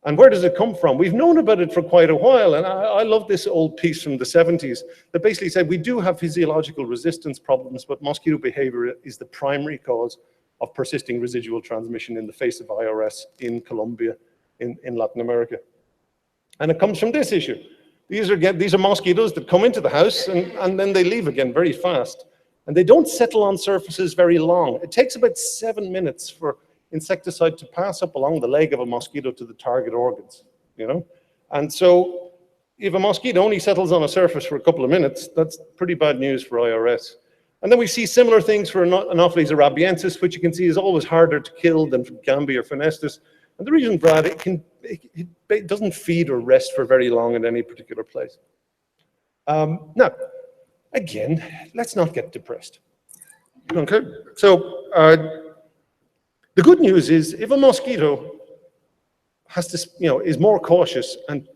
And where does it come from? We've known about it for quite a while, and I love this old piece from the 70s that basically said we do have physiological resistance problems, but mosquito behavior is the primary cause of persisting residual transmission in the face of IRS in Colombia, in Latin America. And it comes from this issue. These are mosquitoes that come into the house and then they leave again very fast. And they don't settle on surfaces very long. It takes about 7 minutes for insecticide to pass up along the leg of a mosquito to the target organs, you know? And so if a mosquito only settles on a surface for a couple of minutes, that's pretty bad news for IRS. And then we see similar things for Anopheles arabiensis, which you can see is always harder to kill than Gambi or Phonestis. And the reason for that, it doesn't feed or rest for very long in any particular place. Now, again, let's not get depressed. Okay, so the good news is if a mosquito has to, is more cautious and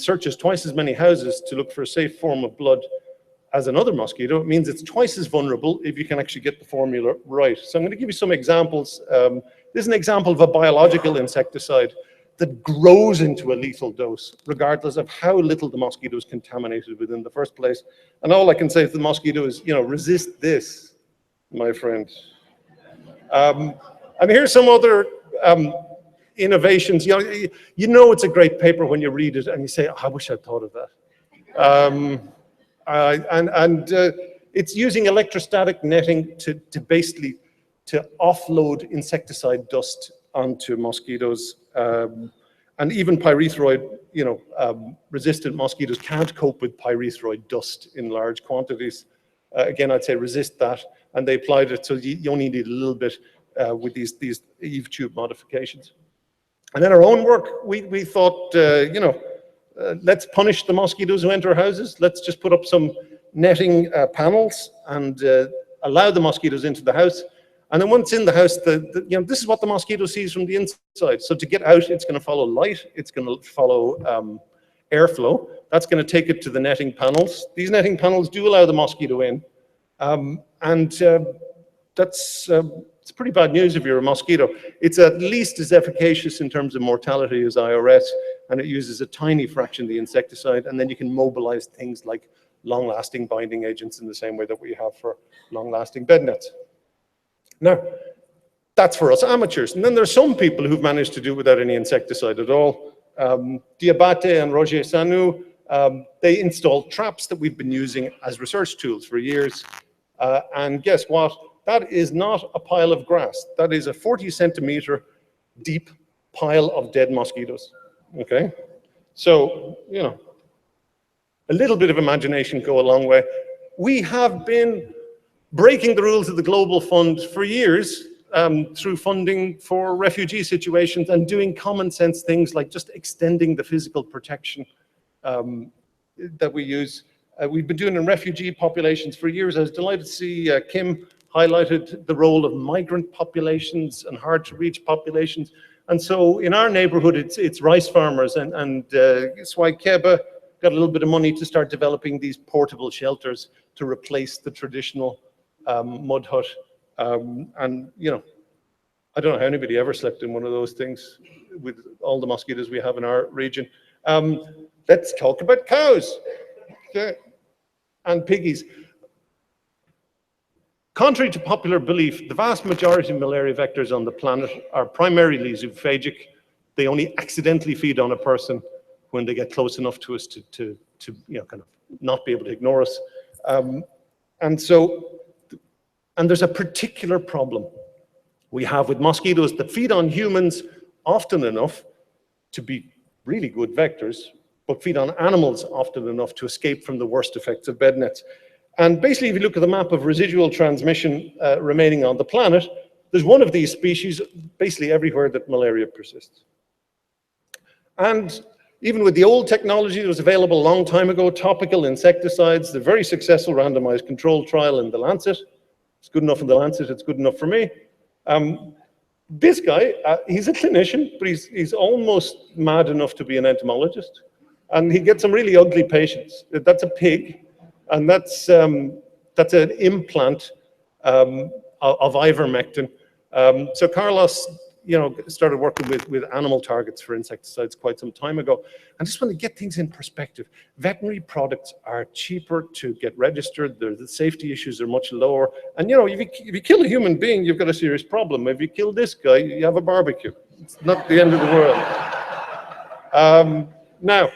searches twice as many houses to look for a safe form of blood as another mosquito, it means it's twice as vulnerable if you can actually get the formula right. So I'm going to give you some examples. This is an example of a biological insecticide that grows into a lethal dose, regardless of how little the mosquito is contaminated within the first place. And all I can say to the mosquito is, resist this, my friend. And here's some other innovations. You know it's a great paper when you read it and you say, oh, I wish I'd thought of that. It's using electrostatic netting to basically offload insecticide dust onto mosquitoes. And even pyrethroid, resistant mosquitoes can't cope with pyrethroid dust in large quantities. Again, I'd say resist that. And they applied it, so you only need a little bit with these Eve tube modifications. And then our own work, we thought, let's punish the mosquitoes who enter houses. Let's just put up some netting panels and allow the mosquitoes into the house. And then once in the house, this is what the mosquito sees from the inside. So to get out, it's going to follow light. It's going to follow airflow. That's going to take it to the netting panels. These netting panels do allow the mosquito in. It's pretty bad news if you're a mosquito. It's at least as efficacious in terms of mortality as IRS, and it uses a tiny fraction of the insecticide, and then you can mobilize things like long-lasting binding agents in the same way that we have for long-lasting bed nets. Now, that's for us amateurs. And then there's some people who've managed to do it without any insecticide at all. Diabate and Roger Sanu, they installed traps that we've been using as research tools for years. And guess what? That is not a pile of grass. That is a 40-centimeter deep pile of dead mosquitoes, okay? So, a little bit of imagination go a long way. we have been breaking the rules of the Global Fund for years through funding for refugee situations and doing common sense things like just extending the physical protection that we use. We've been doing in refugee populations for years. I was delighted to see Kim highlighted the role of migrant populations and hard to reach populations. And so in our neighborhood, it's rice farmers and Swaikeba got a little bit of money to start developing these portable shelters to replace the traditional mud hut. And, you know, I don't know how anybody ever slept in one of those things with all the mosquitoes we have in our region. Let's talk about cows and piggies. Contrary to popular belief, the vast majority of malaria vectors on the planet are primarily zoophagic. They only accidentally feed on a person when they get close enough to us to you know, kind of not be able to ignore us. And there's a particular problem we have with mosquitoes that feed on humans often enough to be really good vectors, but feed on animals often enough to escape from the worst effects of bed nets. And basically, if you look at the map of residual transmission remaining on the planet, there's one of these species basically everywhere that malaria persists. And even with the old technology that was available a long time ago, topical insecticides, the very successful randomized control trial in The Lancet, it's good enough in The Lancet, it's good enough for me. This guy, he's a clinician, but he's almost mad enough to be an entomologist. And he gets some really ugly patients. That's a pig, and that's an implant of ivermectin. So Carlos, you know, started working with animal targets for insecticides quite some time ago. And just want to get things in perspective. Veterinary products are cheaper to get registered. The safety issues are much lower. And you know, if you kill a human being, you've got a serious problem. If you kill this guy, you have a barbecue. It's not the end of the world. Now,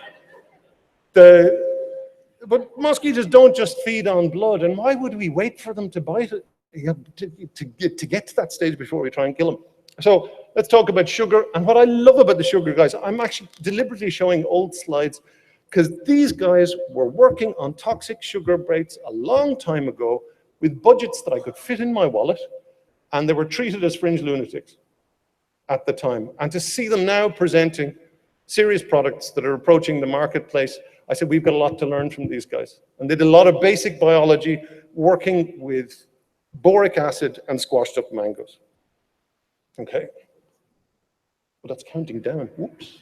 but mosquitoes don't just feed on blood. And why would we wait for them to bite it to get to that stage before we try and kill them? So let's talk about sugar. And what I love about the sugar guys, I'm actually deliberately showing old slides because these guys were working on toxic sugar rates a long time ago with budgets that I could fit in my wallet, and they were treated as fringe lunatics at the time. And to see them now presenting serious products that are approaching the marketplace, I said, we've got a lot to learn from these guys. And they did a lot of basic biology working with boric acid and squashed up mangoes. Okay, well, that's counting down. Whoops.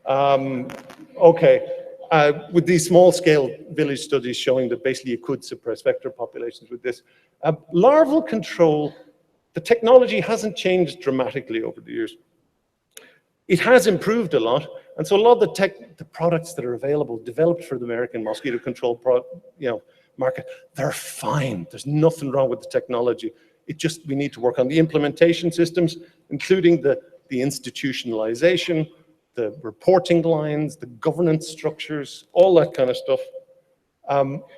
Okay, with these small-scale village studies showing that basically you could suppress vector populations with this. Larval control, the technology hasn't changed dramatically over the years. It has improved a lot, and so a lot of the products that are available, developed for the American mosquito control market, they're fine. There's nothing wrong with the technology. We need to work on the implementation systems, including the institutionalization, the reporting lines, the governance structures, all that kind of stuff.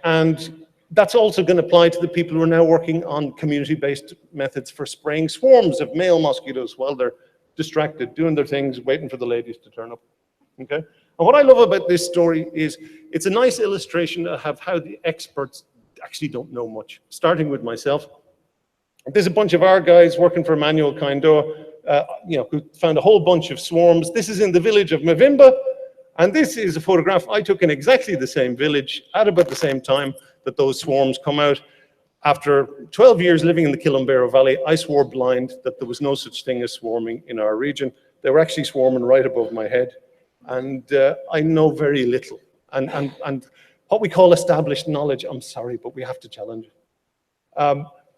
And that's also going to apply to the people who are now working on community-based methods for spraying swarms of male mosquitoes while they're distracted, doing their things, waiting for the ladies to turn up. Okay? And what I love about this story is it's a nice illustration of how the experts actually don't know much, starting with myself. There's a bunch of our guys working for Emmanuel Kaindoa, who found a whole bunch of swarms. This is in the village of Mavimba, and this is a photograph I took in exactly the same village at about the same time that those swarms come out. After 12 years living in the Kilombero Valley, I swore blind that there was no such thing as swarming in our region. They were actually swarming right above my head, and I know very little. And what we call established knowledge, I'm sorry, but we have to challenge it.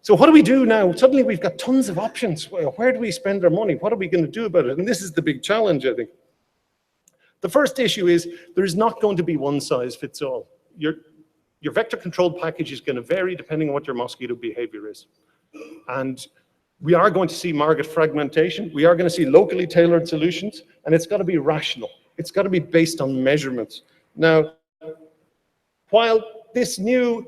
So what do we do now? Suddenly we've got tons of options. Where do we spend our money? What are we going to do about it? And this is the big challenge, I think. The first issue is there is not going to be one size fits all. Your vector control package is going to vary depending on what your mosquito behavior is. And we are going to see market fragmentation. We are going to see locally tailored solutions, and it's got to be rational. It's got to be based on measurements. Now, while this new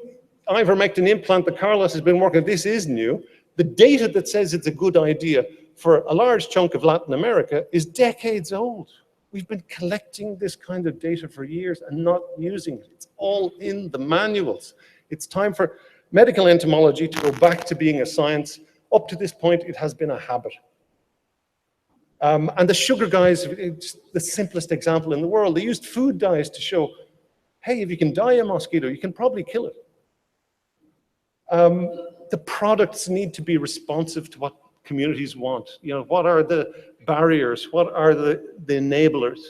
ivermectin implant that Carlos has been working, this is new. The data that says it's a good idea for a large chunk of Latin America is decades old. We've been collecting this kind of data for years and not using it. It's all in the manuals. It's time for medical entomology to go back to being a science. Up to this point, it has been a habit. And the sugar guys, it's the simplest example in the world. They used food dyes to show, hey, if you can dye a mosquito, you can probably kill it. The products need to be responsive to what communities want. You know, what are the barriers? What are the enablers?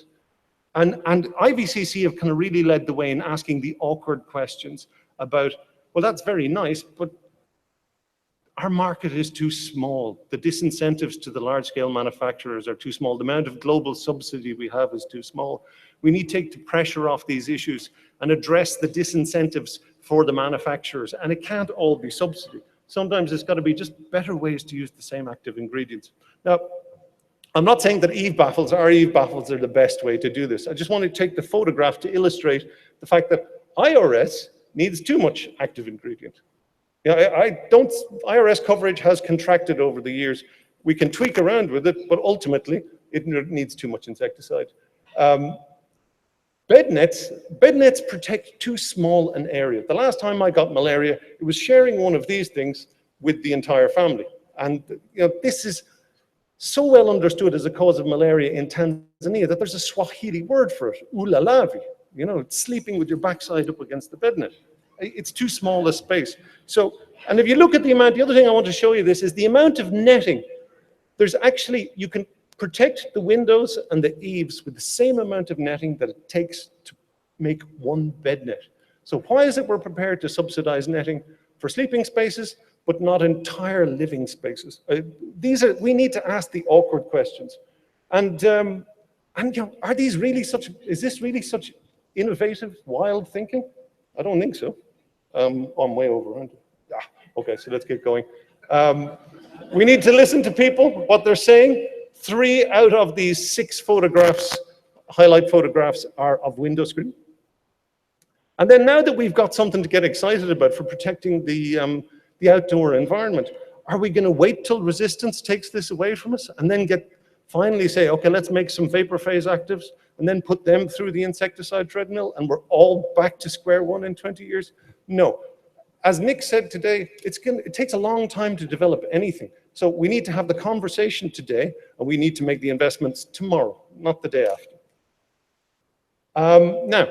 And IVCC have kind of really led the way in asking the awkward questions about, well, that's very nice, but our market is too small. The disincentives to the large-scale manufacturers are too small. The amount of global subsidy we have is too small. We need to take the pressure off these issues and address the disincentives for the manufacturers. And it can't all be subsidy. Sometimes it's got to be just better ways to use the same active ingredients. Now, I'm not saying that Eve baffles are the best way to do this. I just want to take the photograph to illustrate the fact that IRS needs too much active ingredient. You know, IRS coverage has contracted over the years. We can tweak around with it, but ultimately it needs too much insecticide. Bed nets protect too small an area. The last time I got malaria, it was sharing one of these things with the entire family. And you know, this is so well understood as a cause of malaria in Tanzania that there's a Swahili word for it, ulalavi. You know, it's sleeping with your backside up against the bed net. It's too small a space. So, and if you look at the amount, the other thing I want to show you this is the amount of netting. There's actually, you can protect the windows and the eaves with the same amount of netting that it takes to make one bed net. So why is it we're prepared to subsidize netting for sleeping spaces, but not entire living spaces? We need to ask the awkward questions. And you know, are these really is this really such innovative, wild thinking? I don't think so. I'm way overrun. Okay, so let's get going. We need to listen to people, what they're saying. 3 out of these 6 photographs, highlight photographs, are of window screen. And then now that we've got something to get excited about for protecting the outdoor environment, are we going to wait till resistance takes this away from us and then finally say, okay, let's make some vapor phase actives and then put them through the insecticide treadmill and we're all back to square one in 20 years? No. As Nick said today, it takes a long time to develop anything. So we need to have the conversation today and we need to make the investments tomorrow, not the day after. Now,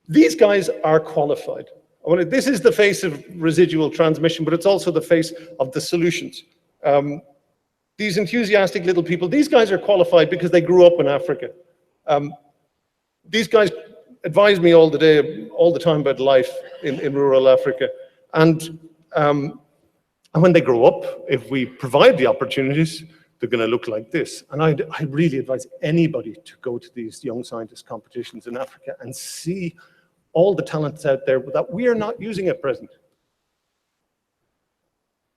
these guys are qualified. This is the face of residual transmission, but it's also the face of the solutions. These enthusiastic little people, these guys are qualified because they grew up in Africa. These guys advise me all the time about life in rural Africa. And when they grow up, if we provide the opportunities, they're going to look like this. And I really advise anybody to go to these young scientist competitions in Africa and see all the talents out there that we are not using at present.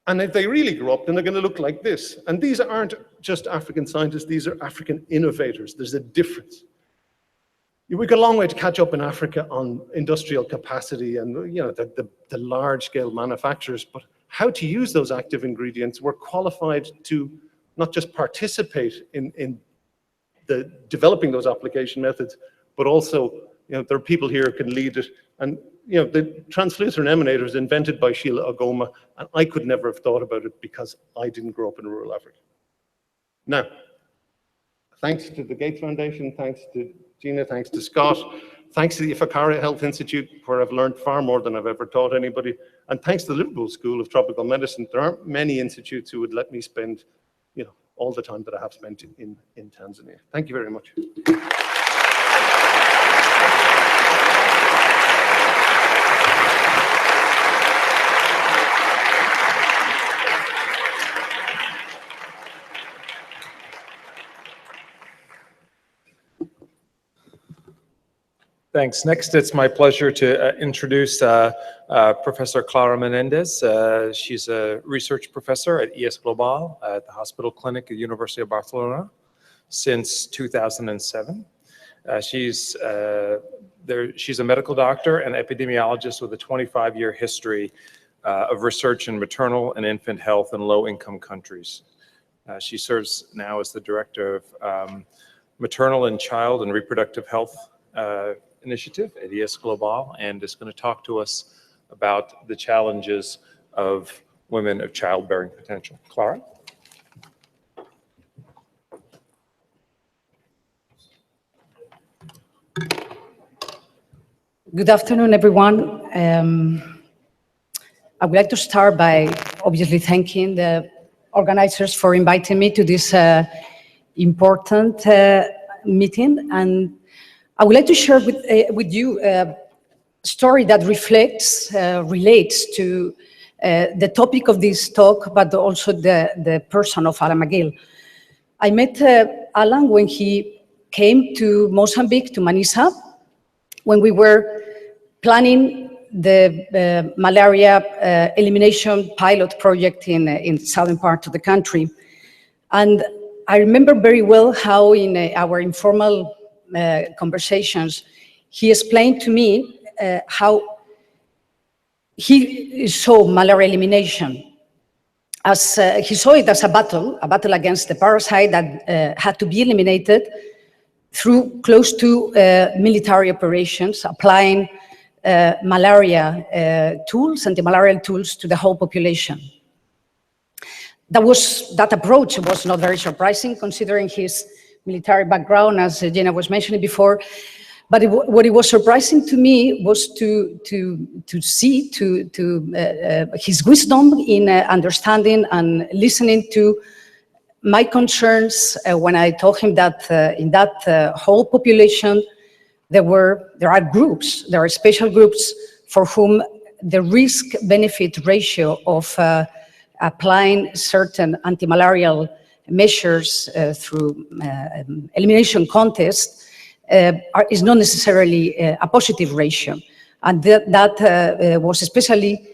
And if they really grow up, then they're going to look like this. And these aren't just African scientists, these are African innovators. There's a difference. We've got a long way to catch up in Africa on industrial capacity and you know the large-scale manufacturers, but how to use those active ingredients. We're qualified to not just participate in the developing those application methods, but also you know, there are people here who can lead it. And you know, the transfluthrin emanator was invented by Sheila Agoma, and I could never have thought about it because I didn't grow up in rural Africa. Now, thanks to the Gates Foundation, thanks to Gina, thanks to Scott, thanks to the Ifakara Health Institute, where I've learned far more than I've ever taught anybody, and thanks to the Liverpool School of Tropical Medicine. There aren't many institutes who would let me spend, you know, all the time that I have spent in Tanzania. Thank you very much. Thanks. Next, it's my pleasure to introduce Professor Clara Menendez. She's a research professor at ES Global at the Hospital Clinic at the University of Barcelona since 2007. She's a medical doctor and epidemiologist with a 25-year history of research in maternal and infant health in low-income countries. She serves now as the director of maternal and child and reproductive health initiative, ADS Global, and is going to talk to us about the challenges of women of childbearing potential. Clara? Good afternoon, everyone. I would like to start by obviously thanking the organizers for inviting me to this important meeting. And I would like to share with you a story that relates to the topic of this talk, but also the person of Alan Magill. I met Alan when he came to Mozambique, to Manisa, when we were planning the malaria elimination pilot project in the southern part of the country. And I remember very well how in our informal conversations, he explained to me how he saw malaria elimination as he saw it as a battle against the parasite that had to be eliminated through close to military operations, applying malaria tools, anti-malarial tools to the whole population. That approach was not very surprising considering his military background, as Jenna was mentioning before. But what it was surprising to me was to see his wisdom in understanding and listening to my concerns when I told him that in that whole population, there are special groups for whom the risk-benefit ratio of applying certain anti-malarial measures through elimination contests is not necessarily a positive ratio. And that was especially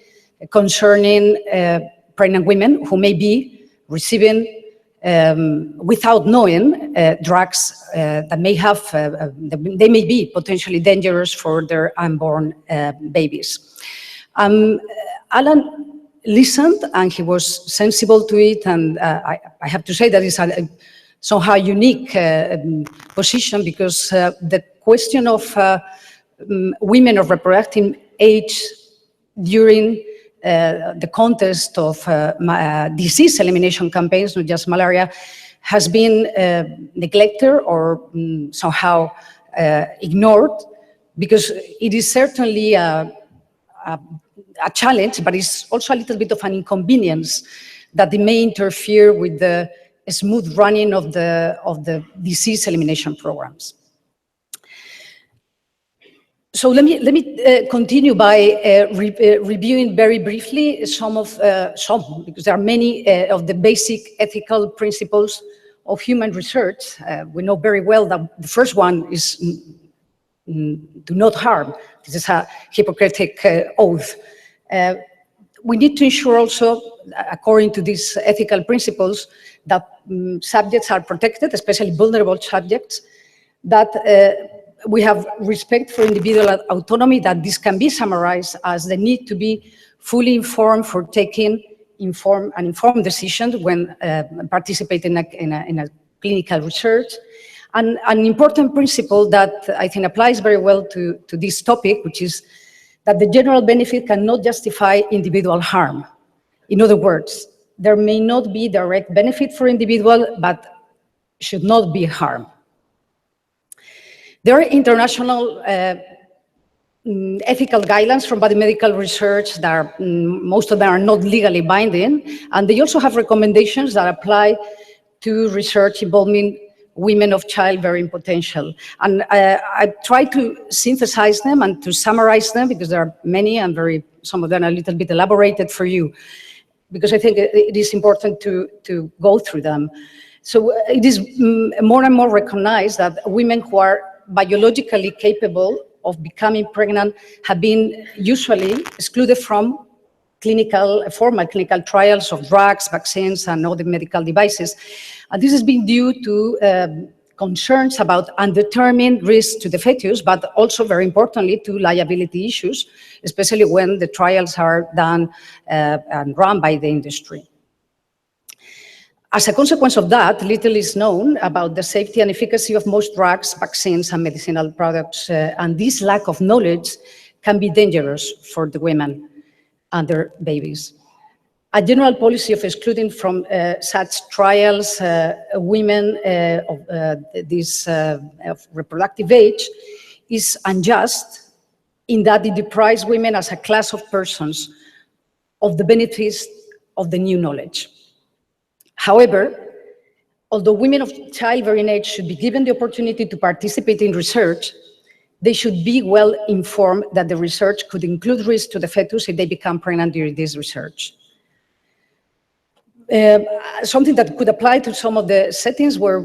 concerning pregnant women who may be receiving without knowing drugs that may have, they may be potentially dangerous for their unborn babies. Alan listened and he was sensible to it, and I have to say that it's a somehow unique position because the question of women of reproductive age during the context of disease elimination campaigns, not just malaria, has been neglected or somehow ignored, because it is certainly a challenge, but it's also a little bit of an inconvenience that it may interfere with the smooth running of the disease elimination programs. So let me continue by reviewing very briefly some, because there are many of the basic ethical principles of human research. We know very well that the first one is do not harm. This is a Hippocratic oath. We need to ensure also, according to these ethical principles, that subjects are protected, especially vulnerable subjects, that we have respect for individual autonomy, that this can be summarized as the need to be fully informed for taking informed decisions when participating in a clinical research. And an important principle that I think applies very well to this topic, which is that the general benefit cannot justify individual harm. In other words, there may not be direct benefit for individual, but should not be harm. There are international ethical guidelines from biomedical research that are, most of them are not legally binding, and they also have recommendations that apply to research involving women of childbearing potential. And I try to synthesize them and to summarize them because there are many and some of them are a little bit elaborated for you, because I think it is important to go through them. So it is more and more recognized that women who are biologically capable of becoming pregnant have been usually excluded from formal clinical trials of drugs, vaccines, and other medical devices. And this has been due to concerns about undetermined risks to the fetus, but also, very importantly, to liability issues, especially when the trials are done and run by the industry. As a consequence of that, little is known about the safety and efficacy of most drugs, vaccines, and medicinal products, and this lack of knowledge can be dangerous for the women and their babies. A general policy of excluding from such trials women of reproductive age is unjust in that it deprives women as a class of persons of the benefits of the new knowledge. However, although women of childbearing age should be given the opportunity to participate in research, they should be well informed that the research could include risk to the fetus if they become pregnant during this research. Something that could apply to some of the settings where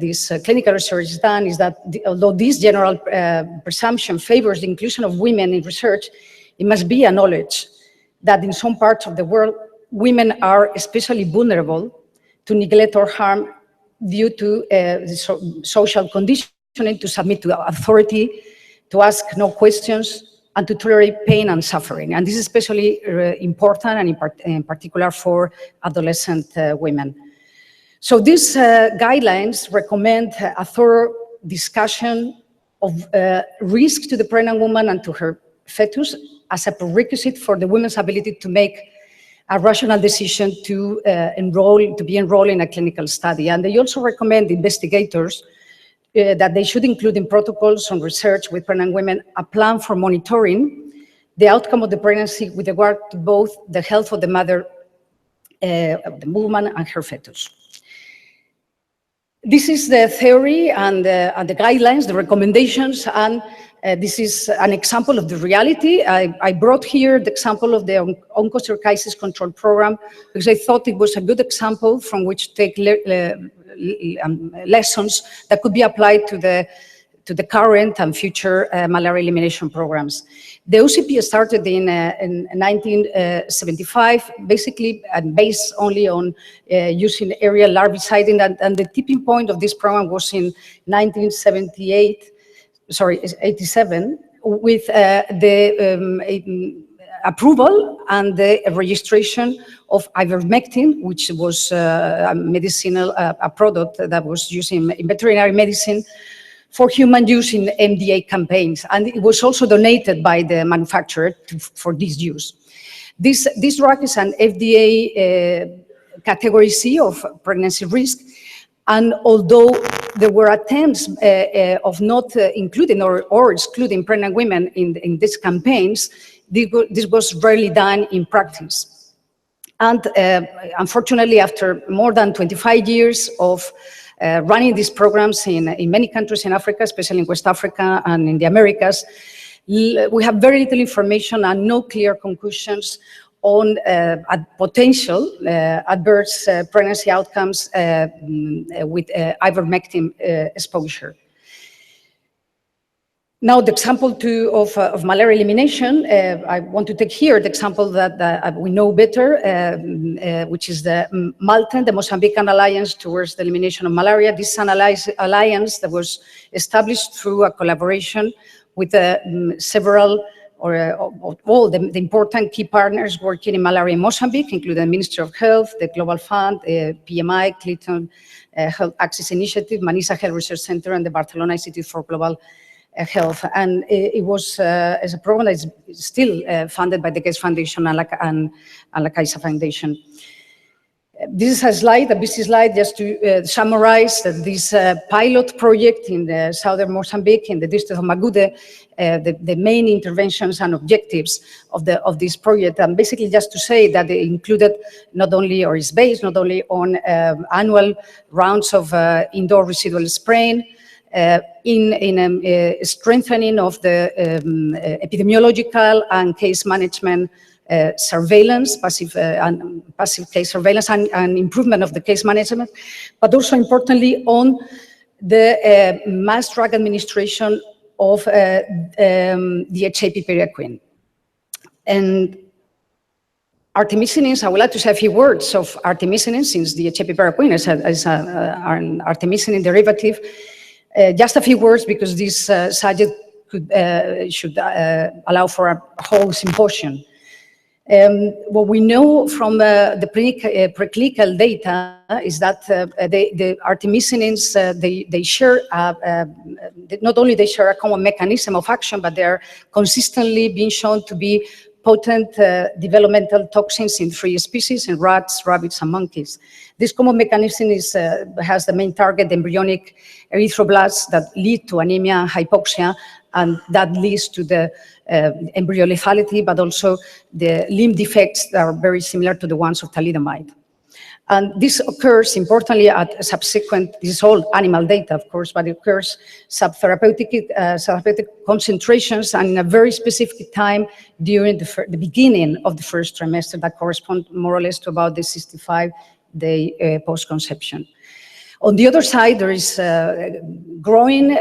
this clinical research is done is that although this general presumption favors the inclusion of women in research, it must be acknowledged that in some parts of the world, women are especially vulnerable to neglect or harm due to social conditioning, to submit to authority, to ask no questions, and to tolerate pain and suffering. And this is especially important and in particular for adolescent women. So these guidelines recommend a thorough discussion of risks to the pregnant woman and to her fetus as a prerequisite for the woman's ability to make a rational decision to be enrolled in a clinical study. And they also recommend investigators that they should include in protocols on research with pregnant women a plan for monitoring the outcome of the pregnancy with regard to both the health of the mother, of the woman, and her fetus. This is the theory and the guidelines, the recommendations, and this is an example of the reality. I brought here the example of the Onchocerciasis Control Program because I thought it was a good example from which to take lessons that could be applied to the current and future malaria elimination programs. The OCP started in 1975, basically based only on using aerial larvicidin, and the tipping point of this program was in 1987, with the approval and the registration of ivermectin, which was a medicinal product that was used in veterinary medicine for human use in MDA campaigns. And it was also donated by the manufacturer for this use. This drug is an FDA category C of pregnancy risk. And although there were attempts of not including or excluding pregnant women in these campaigns, this was rarely done in practice. And unfortunately, after more than 25 years of running these programs in many countries in Africa, especially in West Africa and in the Americas, we have very little information and no clear conclusions on potential adverse pregnancy outcomes with ivermectin exposure. Now, the example of malaria elimination, I want to take here the example that we know better, which is the MALTEN, the Mozambican Alliance Towards the Elimination of Malaria. This is an alliance that was established through a collaboration with several all the important key partners working in malaria in Mozambique, including the Ministry of Health, the Global Fund, PMI, Clinton Health Access Initiative, Manisa Health Research Center, and the Barcelona Institute for Global Health. And it was as a program that is still funded by the Gates Foundation and La Caixa Foundation. This is a slide, a busy slide, just to summarize that this pilot project in the southern Mozambique, in the district of Magude, the main interventions and objectives of this project, and basically just to say that they included not only, or is based not only on annual rounds of indoor residual spraying, in strengthening of the epidemiological and case management surveillance, passive case surveillance, and improvement of the case management, but also importantly on the mass drug administration of the DHA-pyridoxine. And artemisinin, I would like to say a few words of artemisinin, since the DHA-pyridoxine is an artemisinin derivative. Just a few words, because this subject should allow for a whole symposium. What we know from the preclinical data is that the artemisinins, they share, not only they share a common mechanism of action, but they're consistently being shown to be potent developmental toxins in 3 species, in rats, rabbits, and monkeys. This common mechanism has the main target, embryonic erythroblasts that lead to anemia and hypoxia, and that leads to the embryo lethality, but also the limb defects that are very similar to the ones of thalidomide. And this occurs, importantly, at subsequent, this is all animal data, of course, but it occurs subtherapeutic concentrations and in a very specific time during the beginning of the first trimester that correspond more or less to about the 65-day post-conception. On the other side, there is growing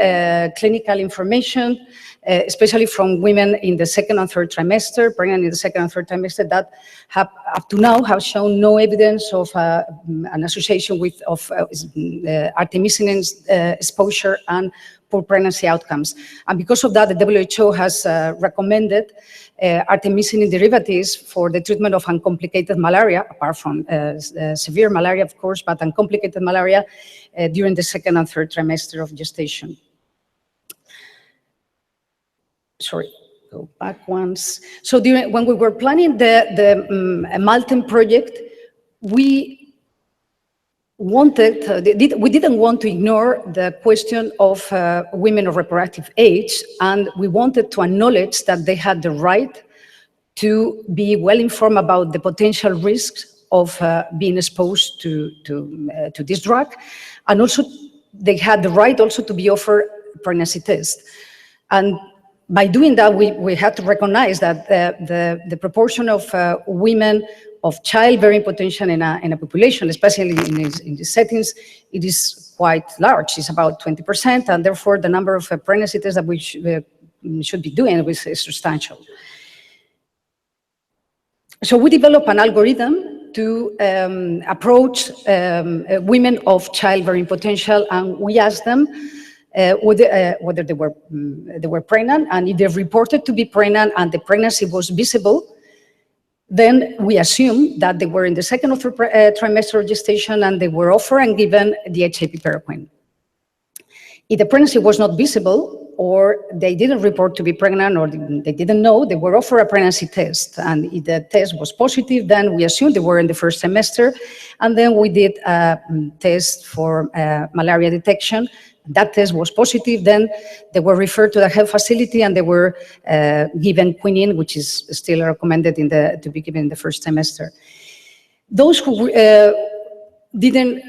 clinical information, especially from women in the 2nd and 3rd trimester, pregnant in the 2nd and 3rd trimester, that have up to now have shown no evidence of an association with artemisinin exposure and poor pregnancy outcomes. And because of that, the WHO has recommended artemisinin derivatives for the treatment of uncomplicated malaria, apart from severe malaria, of course, but uncomplicated malaria during the 2nd and 3rd trimester of gestation. Sorry, go back once. So when we were planning the Malten project, we didn't want to ignore the question of women of reproductive age, and we wanted to acknowledge that they had the right to be well informed about the potential risks of being exposed to this drug, and also they had the right also to be offered pregnancy test. And by doing that, we had to recognize that the proportion of women of childbearing potential in a population, especially in these settings, it is quite large. It's about 20%, and therefore the number of pregnancy tests that we should be doing is substantial. So we developed an algorithm to approach women of childbearing potential, and we asked them whether they were pregnant, and if they reported to be pregnant and the pregnancy was visible, then we assume that they were in the 2nd or 3rd trimester of gestation and they were offered and given DHA piperaquine. If the pregnancy was not visible, or they didn't report to be pregnant, or they didn't know, they were offered a pregnancy test. And if the test was positive, then we assumed they were in the 1st trimester. And then we did a test for malaria detection. That test was positive. Then they were referred to the health facility and they were given quinine, which is still recommended to be given in the 1st trimester. Those who didn't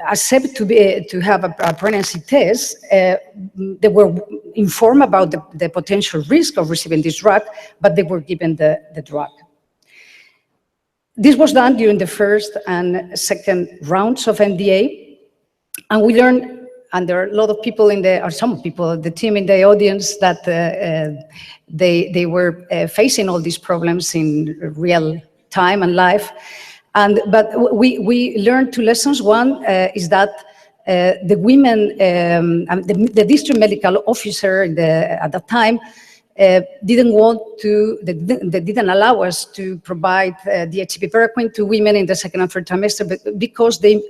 accept to have a pregnancy test, they were informed about the potential risk of receiving this drug, but they were given the drug. This was done during the 1st and 2nd rounds of NDA, and we learned, and there are a lot of people some people, the team in the audience, that they were facing all these problems in real time and life. But we learned 2 lessons. One is that the women, the district medical officer at that time didn't allow us to provide DHA piperaquine to women in the 2nd and 3rd trimester because they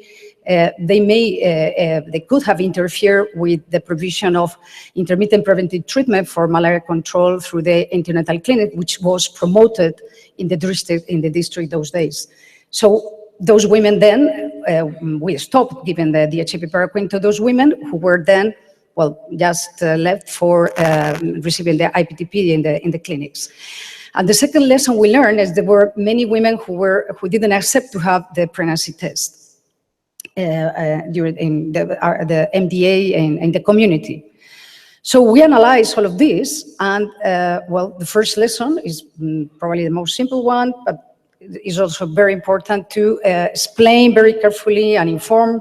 could have interfered with the provision of intermittent preventive treatment for malaria control through the antenatal clinic, which was promoted in the district those days. So those women then, we stopped giving the DHA piperaquine to those women who were then, just left for receiving the IPTP in the clinics. And the second lesson we learned is there were many women who didn't accept to have the pregnancy test during the MDA and in the community. So we analyzed all of this, and the first lesson is probably the most simple one, but is also very important to explain very carefully and inform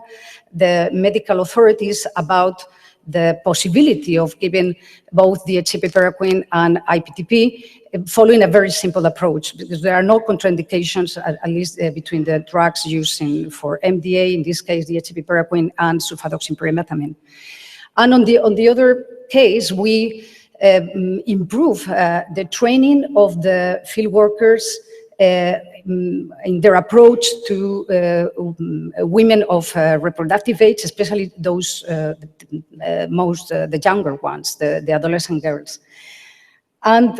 the medical authorities about the possibility of giving both DHA piperaquine and IPTP following a very simple approach, because there are no contraindications, at least between the drugs used for MDA, in this case DHA piperaquine and sulfadoxine-pyrimethamine. And on the other case, we improve the training of the field workers in their approach to women of reproductive age, especially those the younger ones, the adolescent girls. And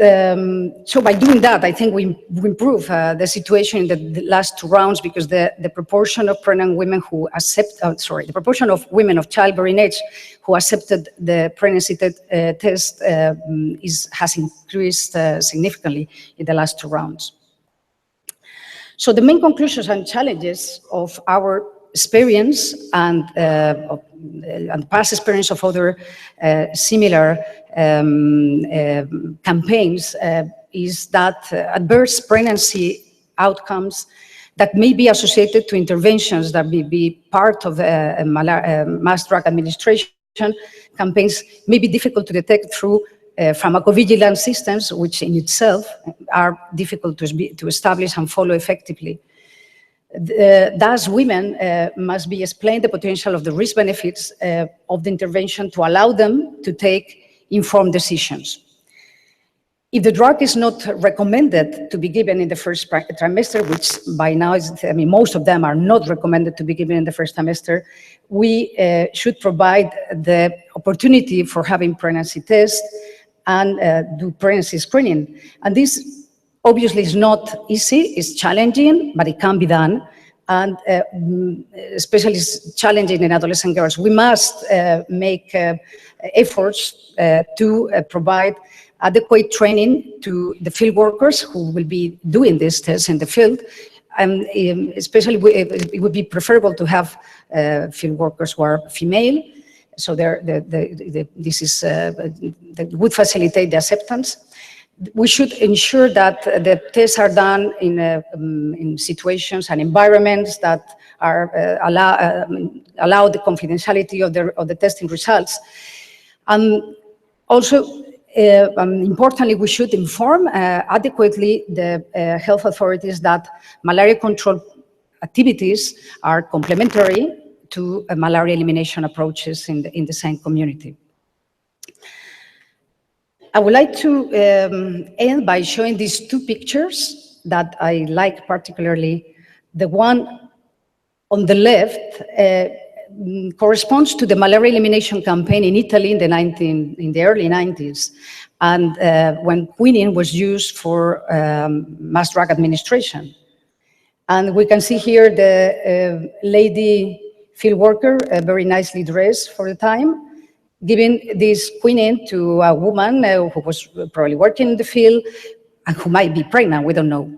so by doing that, I think we improve the situation in the last 2 rounds, because the proportion of pregnant women who the proportion of women of childbearing age who accepted the pregnancy test has increased significantly in the last 2 rounds. So the main conclusions and challenges of our experience and past experience of other similar campaigns is that adverse pregnancy outcomes that may be associated to interventions that may be part of mass drug administration campaigns may be difficult to detect through pharmacovigilance systems, which in itself are difficult to establish and follow effectively. Thus, women must be explained the potential of the risk benefits of the intervention to allow them to take informed decisions. If the drug is not recommended to be given in the first trimester, which by now is, most of them are not recommended to be given in the first trimester, we should provide the opportunity for having pregnancy tests and do pregnancy screening. And this obviously is not easy, it's challenging, but it can be done. And especially challenging in adolescent girls. We must make efforts to provide adequate training to the field workers who will be doing these tests in the field. And especially it would be preferable to have field workers who are female. So this would facilitate the acceptance. We should ensure that the tests are done in situations and environments that are allow the confidentiality of the testing results. And also, importantly, we should inform adequately the health authorities that malaria control activities are complementary to malaria elimination approaches in the same community. I would like to end by showing these 2 pictures that I like particularly. The one on the left corresponds to the malaria elimination campaign in Italy in the early 90s, and when quinine was used for mass drug administration. And we can see here the lady field worker, very nicely dressed for the time, giving this quinine to a woman who was probably working in the field and who might be pregnant, we don't know.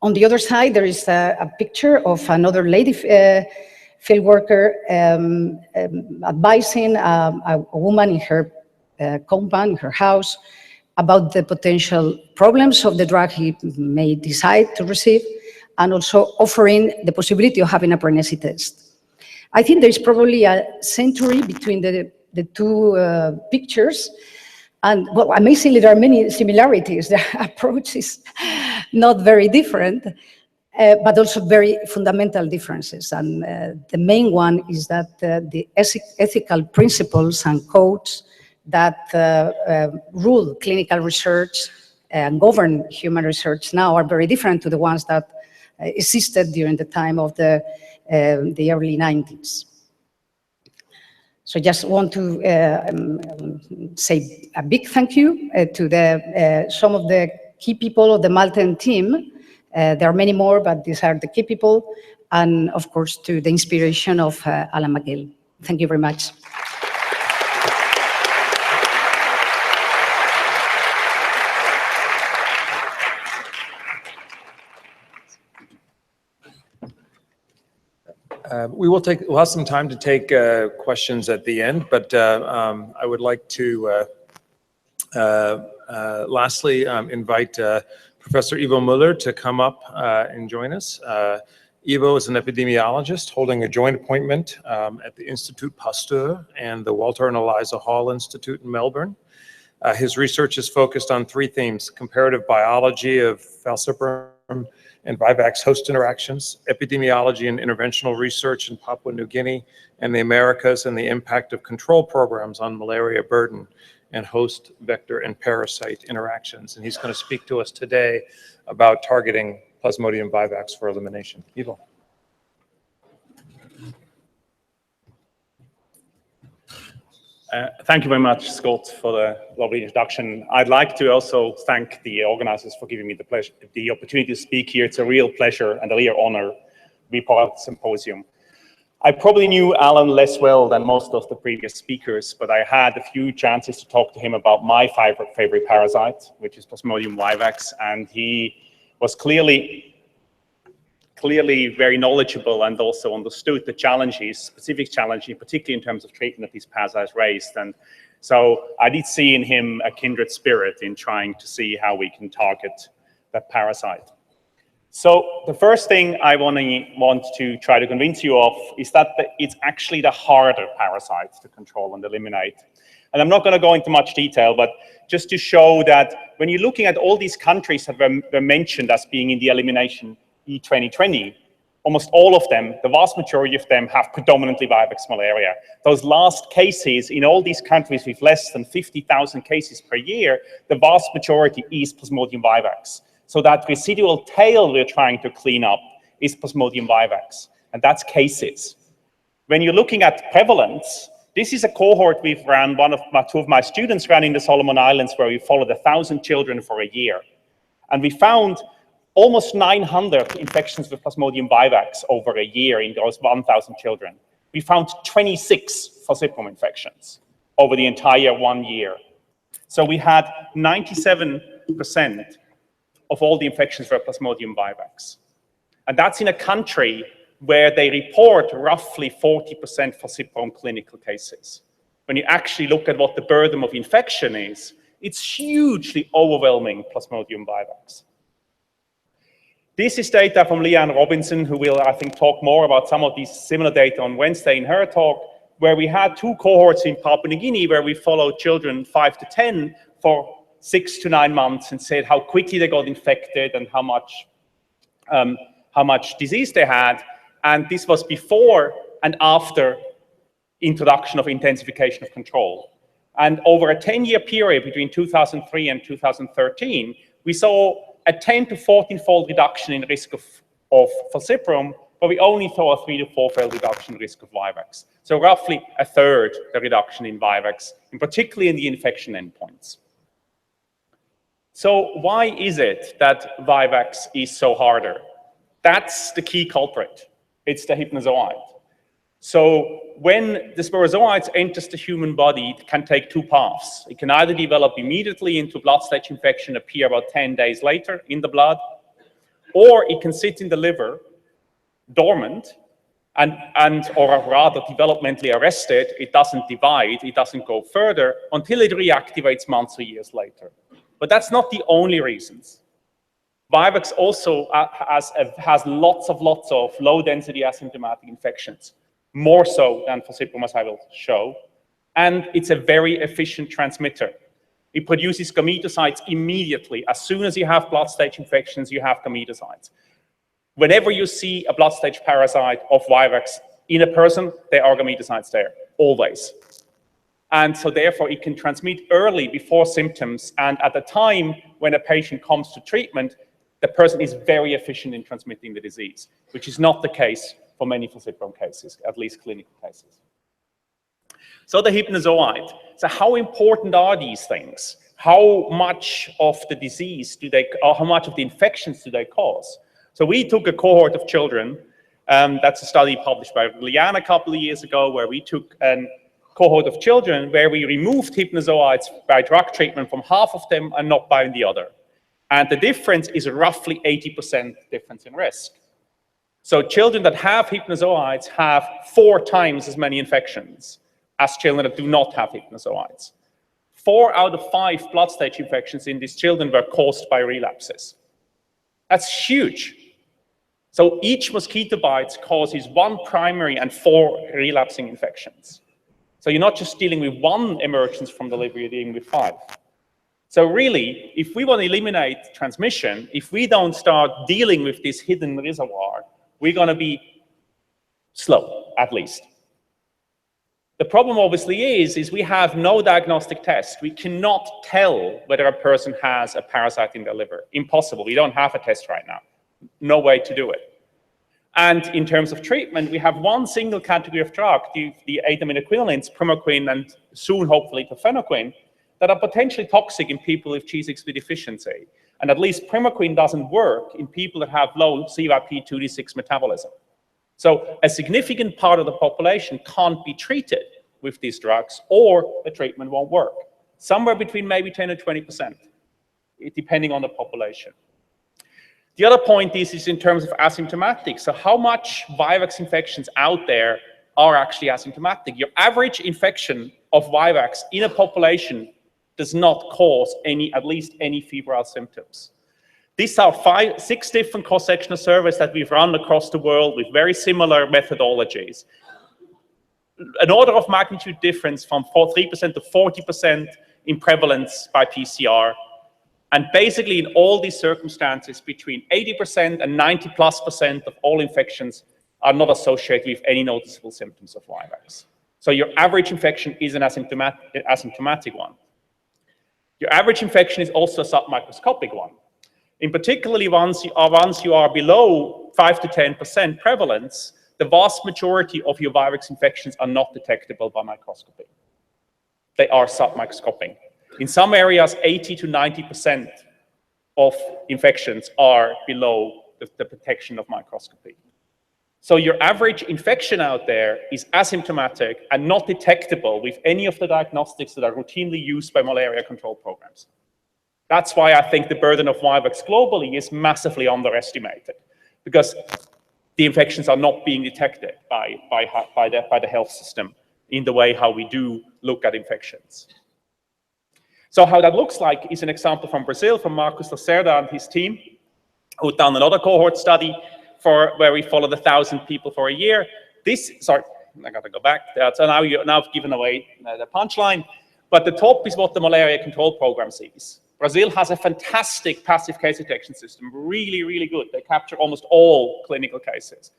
On the other side, there is a picture of another lady field worker advising a woman in her compound, in her house, about the potential problems of the drug he may decide to receive, and also offering the possibility of having a pregnancy test. I think there is probably a century between the 2 pictures, and well, amazingly, there are many similarities. The approach is not very different, but also very fundamental differences. And the main one is that the ethical principles and codes that rule clinical research and govern human research now are very different to the ones that existed during the time of the early 90s. So I just want to say a big thank you to some of the key people of the Maltan team. There are many more, but these are the key people, and of course to the inspiration of Alan Magill. Thank you very much. We'll have some time to take questions at the end, but I would like to lastly invite Professor Ivo Müller to come up and join us. Ivo is an epidemiologist holding a joint appointment at the Institut Pasteur and the Walter and Eliza Hall Institute in Melbourne. His research is focused on 3 themes: comparative biology of falciparum and vivax host interactions, epidemiology and interventional research in Papua New Guinea and the Americas, and the impact of control programs on malaria burden. and host, vector, and parasite interactions. And he's going to speak to us today about targeting Plasmodium vivax for elimination. Ivo. Thank you very much, Scott, for the lovely introduction. I'd like to also thank the organizers for giving me the opportunity to speak here. It's a real pleasure and a real honor to be part of the symposium. I probably knew Alan less well than most of the previous speakers, but I had a few chances to talk to him about my favorite parasite, which is Plasmodium vivax, and he was clearly very knowledgeable and also understood the challenges, specific challenges, particularly in terms of treatment that these parasites raised. And so I did see in him a kindred spirit in trying to see how we can target that parasite. So the first thing I want to try to convince you of is that it's actually the harder parasite to control and eliminate. And I'm not going to go into much detail, but just to show that when you're looking at all these countries that were mentioned as being in the elimination E2020, almost all of them, the vast majority of them, have predominantly vivax malaria. Those last cases in all these countries with less than 50,000 cases per year, the vast majority is Plasmodium vivax. So that residual tail we're trying to clean up is Plasmodium vivax, and that's cases. When you're looking at prevalence, this is a cohort we've ran, two of my students ran in the Solomon Islands, where we followed 1,000 children for a year. And we found almost 900 infections with Plasmodium vivax over a year in those 1,000 children. We found 26 falciparum infections over the entire 1 year. So we had 97% of all the infections were Plasmodium vivax. And that's in a country where they report roughly 40% falciparum clinical cases. When you actually look at what the burden of infection is, it's hugely overwhelming Plasmodium vivax. This is data from Leanne Robinson, who will, I think, talk more about some of these similar data on Wednesday in her talk, where we had two cohorts in Papua New Guinea where we followed children 5 to 10 for 6 to 9 months and said how quickly they got infected and how much disease they had. And this was before and after introduction of intensification of control. And over a 10-year period between 2003 and 2013, we saw a 10 to 14-fold reduction in risk of falciparum, but we only saw a 3 to 4-fold reduction in risk of vivax. So roughly a third the reduction in vivax, and particularly in the infection endpoints. So why is it that vivax is so harder? That's the key culprit. It's the hypnozoite. So when the sporozoites enters the human body, it can take two paths. It can either develop immediately into blood stage infection, appear about 10 days later in the blood, or it can sit in the liver, dormant, or rather developmentally arrested. It doesn't divide, it doesn't go further until it reactivates months or years later. But that's not the only reasons. Vivax also has lots of low-density asymptomatic infections, more so than falciparum, as I will show. And it's a very efficient transmitter. It produces gametocytes immediately. As soon as you have blood stage infections, you have gametocytes. Whenever you see a blood stage parasite of vivax in a person, there are gametocytes there, always. And so therefore, it can transmit early before symptoms. And at the time when a patient comes to treatment, the person is very efficient in transmitting the disease, which is not the case for many falciparum cases, at least clinical cases. So the hypnozoite. So how important are these things? How much of the disease or how much of the infections do they cause? So we took a cohort of children. That's a study published by Leanne a couple of years ago, where we took a cohort of children where we removed hypnozoites by drug treatment from half of them and not by the other. And the difference is roughly 80% difference in risk. So children that have hypnozoites have 4 times as many infections as children that do not have hypnozoites. 4 out of 5 blood stage infections in these children were caused by relapses. That's huge. So each mosquito bite causes 1 primary and 4 relapsing infections. So you're not just dealing with 1 emergence from the liver, you're dealing with 5. So really, if we want to eliminate transmission, if we don't start dealing with this hidden reservoir, we're going to be slow, at least. The problem obviously is we have no diagnostic test. We cannot tell whether a person has a parasite in their liver. Impossible. We don't have a test right now. No way to do it. And in terms of treatment, we have one single category of drug, the aminoequivalents, primaquine and soon hopefully tofenoquine, that are potentially toxic in people with G6PD deficiency. And at least primaquine doesn't work in people that have low CYP2D6 metabolism. So a significant part of the population can't be treated with these drugs, or the treatment won't work. Somewhere between maybe 10 and 20%, depending on the population. The other point is in terms of asymptomatic. So how much Vivax infections out there are actually asymptomatic? Your average infection of Vivax in a population does not cause at least any febrile symptoms. These are 6 different cross-sectional surveys that we've run across the world with very similar methodologies. An order of magnitude difference from 3% to 40% in prevalence by PCR. And basically in all these circumstances, between 80% and 90+% of all infections are not associated with any noticeable symptoms of Vivax. So your average infection is an asymptomatic one. Your average infection is also a submicroscopic one. In particularly once you are below 5 to 10% prevalence, the vast majority of your Vivax infections are not detectable by microscopy. They are submicroscopic. In some areas, 80 to 90% of infections are below the detection of microscopy. So your average infection out there is asymptomatic and not detectable with any of the diagnostics that are routinely used by malaria control programs. That's why I think the burden of Vivax globally is massively underestimated, because the infections are not being detected by the health system in the way how we do look at infections. So how that looks like is an example from Brazil, from Marcos Lacerda and his team, who've done another cohort study where we followed 1,000 people for a year. Sorry, I gotta go back. So now I've given away the punchline, but the top is what the malaria control program sees. Brazil has a fantastic passive case detection system, really, really good. They capture almost all clinical cases.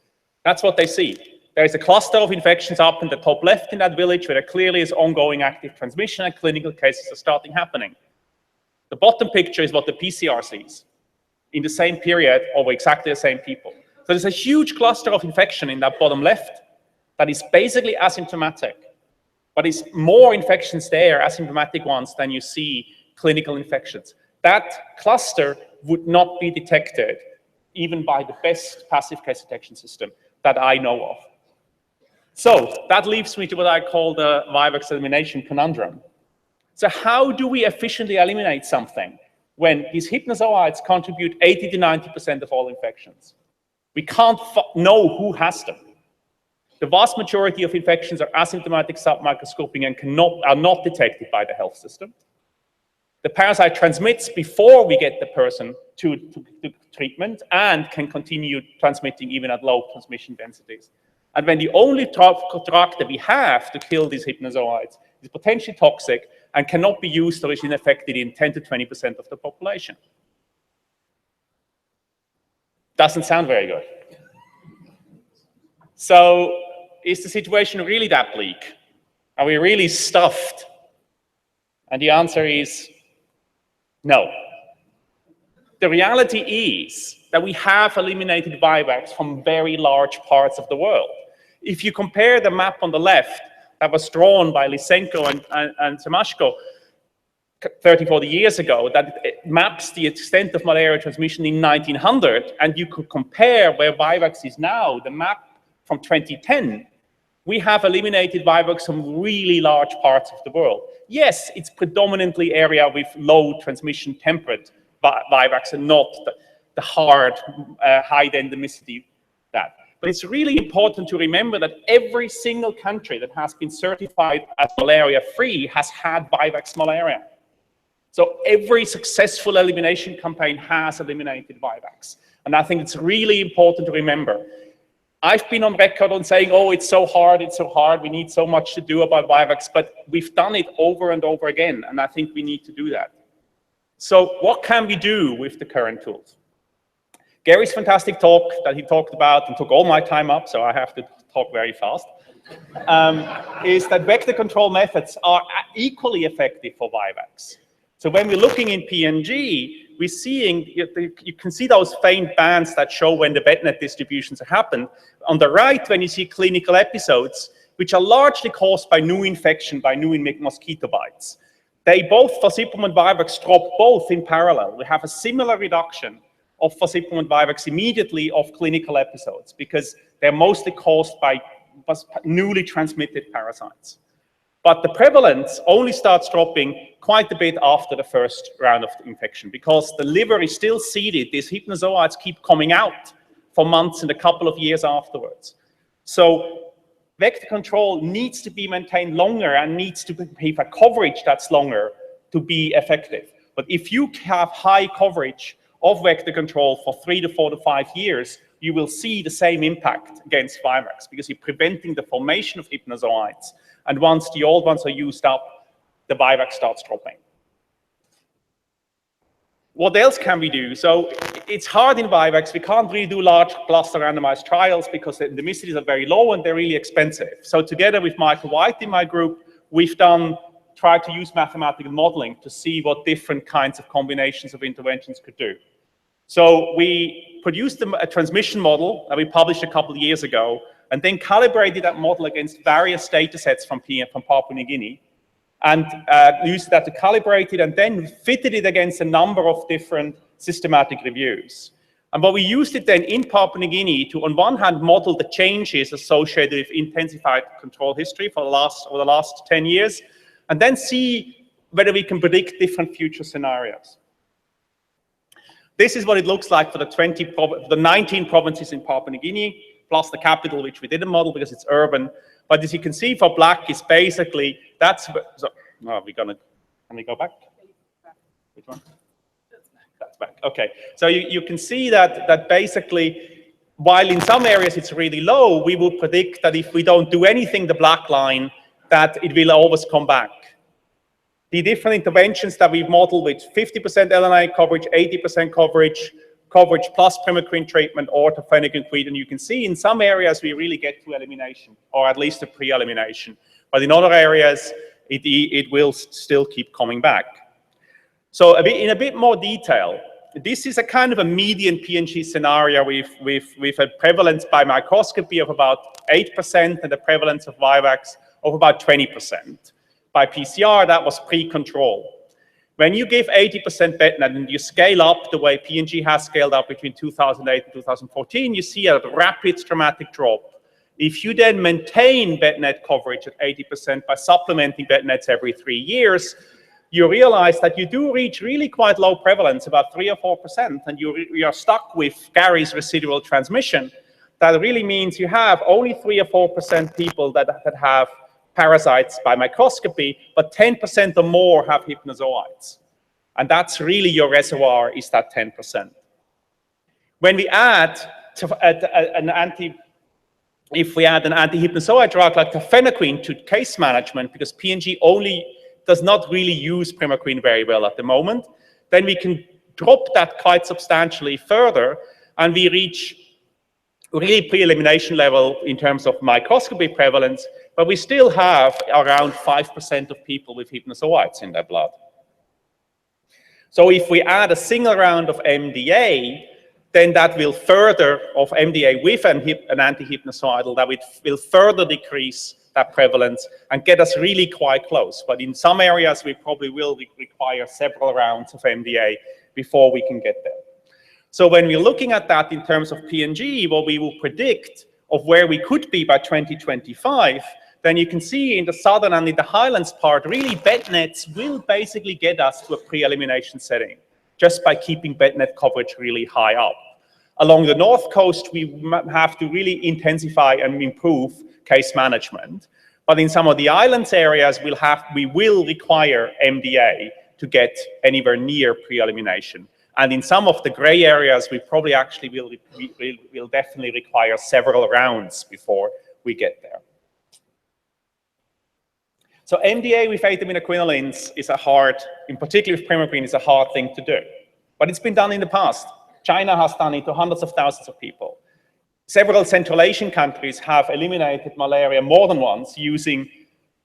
That's what they see. There is a cluster of infections up in the top left in that village where there clearly is ongoing active transmission and clinical cases are starting happening. The bottom picture is what the PCR sees in the same period over exactly the same people. So there's a huge cluster of infection in that bottom left that is basically asymptomatic, but it's more infections there, asymptomatic ones, than you see clinical infections. That cluster would not be detected even by the best passive case detection system that I know of. So that leaves me to what I call the Vivax elimination conundrum. So how do we efficiently eliminate something when these hypnozoites contribute 80 to 90% of all infections? We can't know who has them. The vast majority of infections are asymptomatic submicroscopic and are not detected by the health system. The parasite transmits before we get the person to treatment and can continue transmitting even at low transmission densities. And when the only drug that we have to kill these hypnozoites is potentially toxic and cannot be used or is ineffective in 10 to 20% of the population. Doesn't sound very good. So is the situation really that bleak? Are we really stuffed? And the answer is no. The reality is that we have eliminated Vivax from very large parts of the world. If you compare the map on the left that was drawn by Lysenko and Semashko 30, 40 years ago, that maps the extent of malaria transmission in 1900, and you could compare where Vivax is now, the map from 2010, we have eliminated Vivax from really large parts of the world. Yes, it's predominantly area with low transmission temperate Vivax and not the hard, high endemicity that. But it's really important to remember that every single country that has been certified as malaria-free has had Vivax malaria. So every successful elimination campaign has eliminated Vivax. And I think it's really important to remember. I've been on record on saying, oh, it's so hard, we need so much to do about Vivax, but we've done it over and over again, and I think we need to do that. So what can we do with the current tools? Gary's fantastic talk that he talked about and took all my time up, so I have to talk very fast, is that vector control methods are equally effective for vivax. So when we're looking in PNG, we're seeing, you can see those faint bands that show when the BETnet distributions happen. On the right, when you see clinical episodes, which are largely caused by new infection, by new mosquito bites. They both, falciparum and vivax, drop both in parallel. We have a similar reduction of falciparum and vivax immediately of clinical episodes because they're mostly caused by newly transmitted parasites. But the prevalence only starts dropping quite a bit after the first round of the infection because the liver is still seeded. These hypnozoites keep coming out for months and a couple of years afterwards. So vector control needs to be maintained longer and needs to have a coverage that's longer to be effective. But if you have high coverage of vector control for 3 to 4 to 5 years, you will see the same impact against vivax because you're preventing the formation of hypnozoites. And once the old ones are used up, the vivax starts dropping. What else can we do? So it's hard in vivax. We can't really do large cluster randomized trials because the endemicities are very low and they're really expensive. So together with Michael White in my group, we've tried to use mathematical modeling to see what different kinds of combinations of interventions could do. So we produced a transmission model that we published a couple of years ago, and then calibrated that model against various data sets from Papua New Guinea, and used that to calibrate it, and then fitted it against a number of different systematic reviews. And what we used it then in Papua New Guinea to, on one hand, model the changes associated with intensified control history over the last 10 years, and then see whether we can predict different future scenarios. This is what it looks like for the 19 provinces in Papua New Guinea, plus the capital, which we didn't model because it's urban. But as you can see, for black is basically, can we go back? Which one? That's back. Okay. So you can see that basically, while in some areas it's really low, we will predict that if we don't do anything, the black line, that it will always come back. The different interventions that we've modeled with 50% LNA coverage, 80% coverage plus primaquine treatment or tafenoquine, and you can see in some areas we really get to elimination, or at least a pre-elimination. But in other areas, it will still keep coming back. So in a bit more detail, this is a kind of a median PNG scenario with a prevalence by microscopy of about 8% and a prevalence of vivax of about 20%. By PCR, that was pre-control. When you give 80% BETnet and you scale up the way PNG has scaled up between 2008 and 2014, you see a rapid dramatic drop. If you then maintain BETnet coverage at 80% by supplementing BETnets every 3 years, you realize that you do reach really quite low prevalence, about 3 or 4%, and you are stuck with Gary's residual transmission. That really means you have only 3 or 4% people that have parasites by microscopy, but 10% or more have hypnozoites. And that's really your reservoir, is that 10%. When we add if we add an anti-hypnozoite drug like tafenoquine to case management, because PNG only does not really use primaquine very well at the moment, then we can drop that quite substantially further, and we reach really pre-elimination level in terms of microscopy prevalence, but we still have around 5% of people with hypnozoites in their blood. So if we add a single round of MDA, then that will further, of MDA with an anti-hypnozoidal, that will further decrease that prevalence and get us really quite close. But in some areas, we probably will require several rounds of MDA before we can get there. So when we're looking at that in terms of PNG, what we will predict of where we could be by 2025, then you can see in the southern and in the highlands part, really BETnets will basically get us to a pre-elimination setting, just by keeping BETnet coverage really high up. Along the north coast, we have to really intensify and improve case management. But in some of the islands areas, we will require MDA to get anywhere near pre-elimination. And in some of the gray areas, we probably actually will definitely require several rounds before we get there. So MDA with aminoglycinolines is in particular with primaquine, is a hard thing to do. But it's been done in the past. China has done it to hundreds of thousands of people. Several Central Asian countries have eliminated malaria more than once using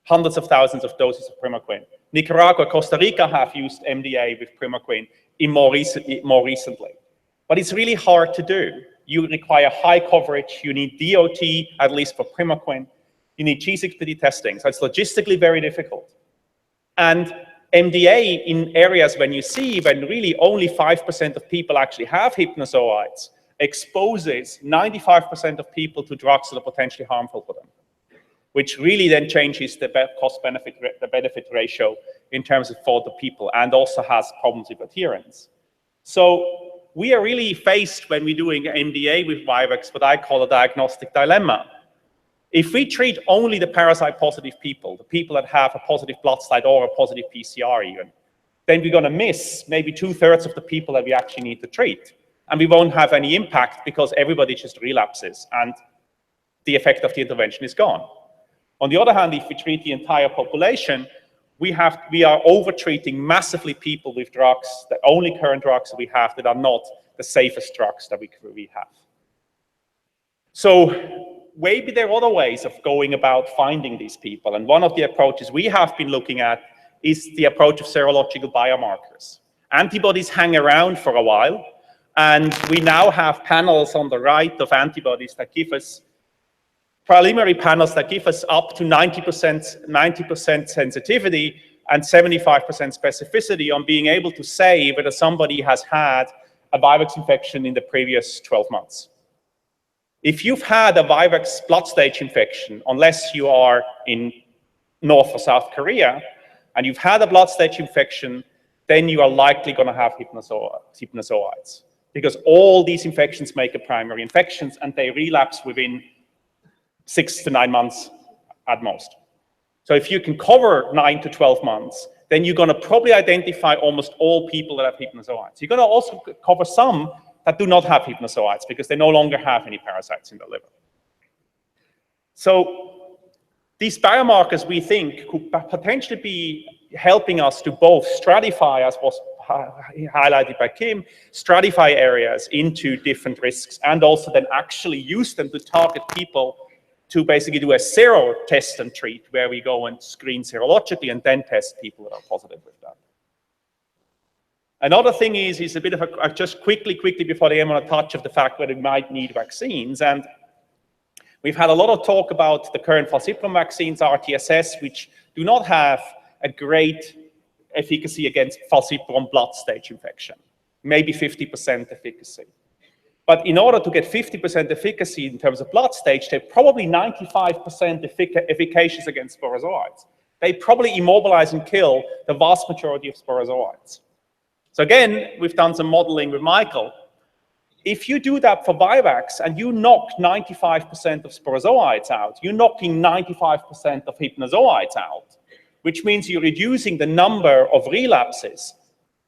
hundreds of thousands of doses of primaquine. Nicaragua, Costa Rica have used MDA with primaquine more recently. But it's really hard to do. You require high coverage. You need DOT, at least for primaquine. You need G6PD testing. So it's logistically very difficult. And MDA in areas when really only 5% of people actually have hypnozoites, exposes 95% of people to drugs that are potentially harmful for them, which really then changes the benefit ratio in terms of for the people, and also has problems with adherence. So we are really faced, when we're doing MDA with Vivax, what I call a diagnostic dilemma. If we treat only the parasite-positive people, the people that have a positive blood slide or a positive PCR even, then we're going to miss maybe 2/3 of the people that we actually need to treat. And we won't have any impact because everybody just relapses and the effect of the intervention is gone. On the other hand, if we treat the entire population, we are over-treating massively people with drugs, the only current drugs that we have that are not the safest drugs that we have. So maybe there are other ways of going about finding these people. And one of the approaches we have been looking at is the approach of serological biomarkers. Antibodies hang around for a while, and we now have panels on the right of antibodies that give us preliminary panels that give us up to 90% sensitivity and 75% specificity on being able to say whether somebody has had a Vivax infection in the previous 12 months. If you've had a Vivax blood stage infection, unless you are in North or South Korea, and you've had a blood stage infection, then you are likely going to have hypnozoites, because all these infections make a primary infections and they relapse within 6 to 9 months at most. So if you can cover 9 to 12 months, then you're going to probably identify almost all people that have hypnozoites. You're going to also cover some that do not have hypnozoites because they no longer have any parasites in the liver. So these biomarkers, we think, could potentially be helping us to both stratify, as was highlighted by Kim, stratify areas into different risks, and also then actually use them to target people to basically do a sero test and treat, where we go and screen serologically and then test people that are positive with that. Another thing is a bit of a, just quickly before the end, on a touch of the fact that we might need vaccines. And we've had a lot of talk about the current falciparum vaccines, RTSS, which do not have a great efficacy against falciparum blood stage infection, maybe 50% efficacy. But in order to get 50% efficacy in terms of blood stage, they're probably 95% efficacious against sporozoites. They probably immobilize and kill the vast majority of sporozoites. So again, we've done some modeling with Michael. If you do that for Vivax and you knock 95% of sporozoites out, you're knocking 95% of hypnozoites out, which means you're reducing the number of relapses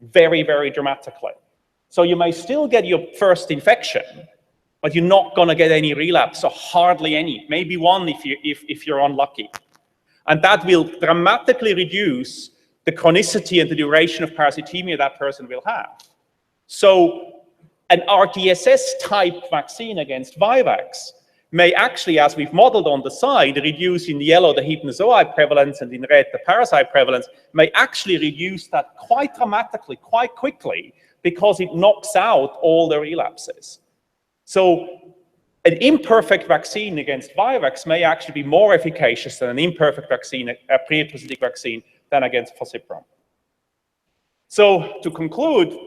very, very dramatically. So you may still get your first infection, but you're not going to get any relapse, or hardly any, maybe one if you're unlucky. And that will dramatically reduce the chronicity and the duration of parasitemia that person will have. So an RTSS type vaccine against Vivax may actually, as we've modeled on the side, reduce in yellow the hypnozoite prevalence and in red the parasite prevalence, may actually reduce that quite dramatically, quite quickly, because it knocks out all the relapses. So an imperfect vaccine against Vivax may actually be more efficacious than an imperfect vaccine, a pre-parasitic vaccine, than against falciparum. So to conclude,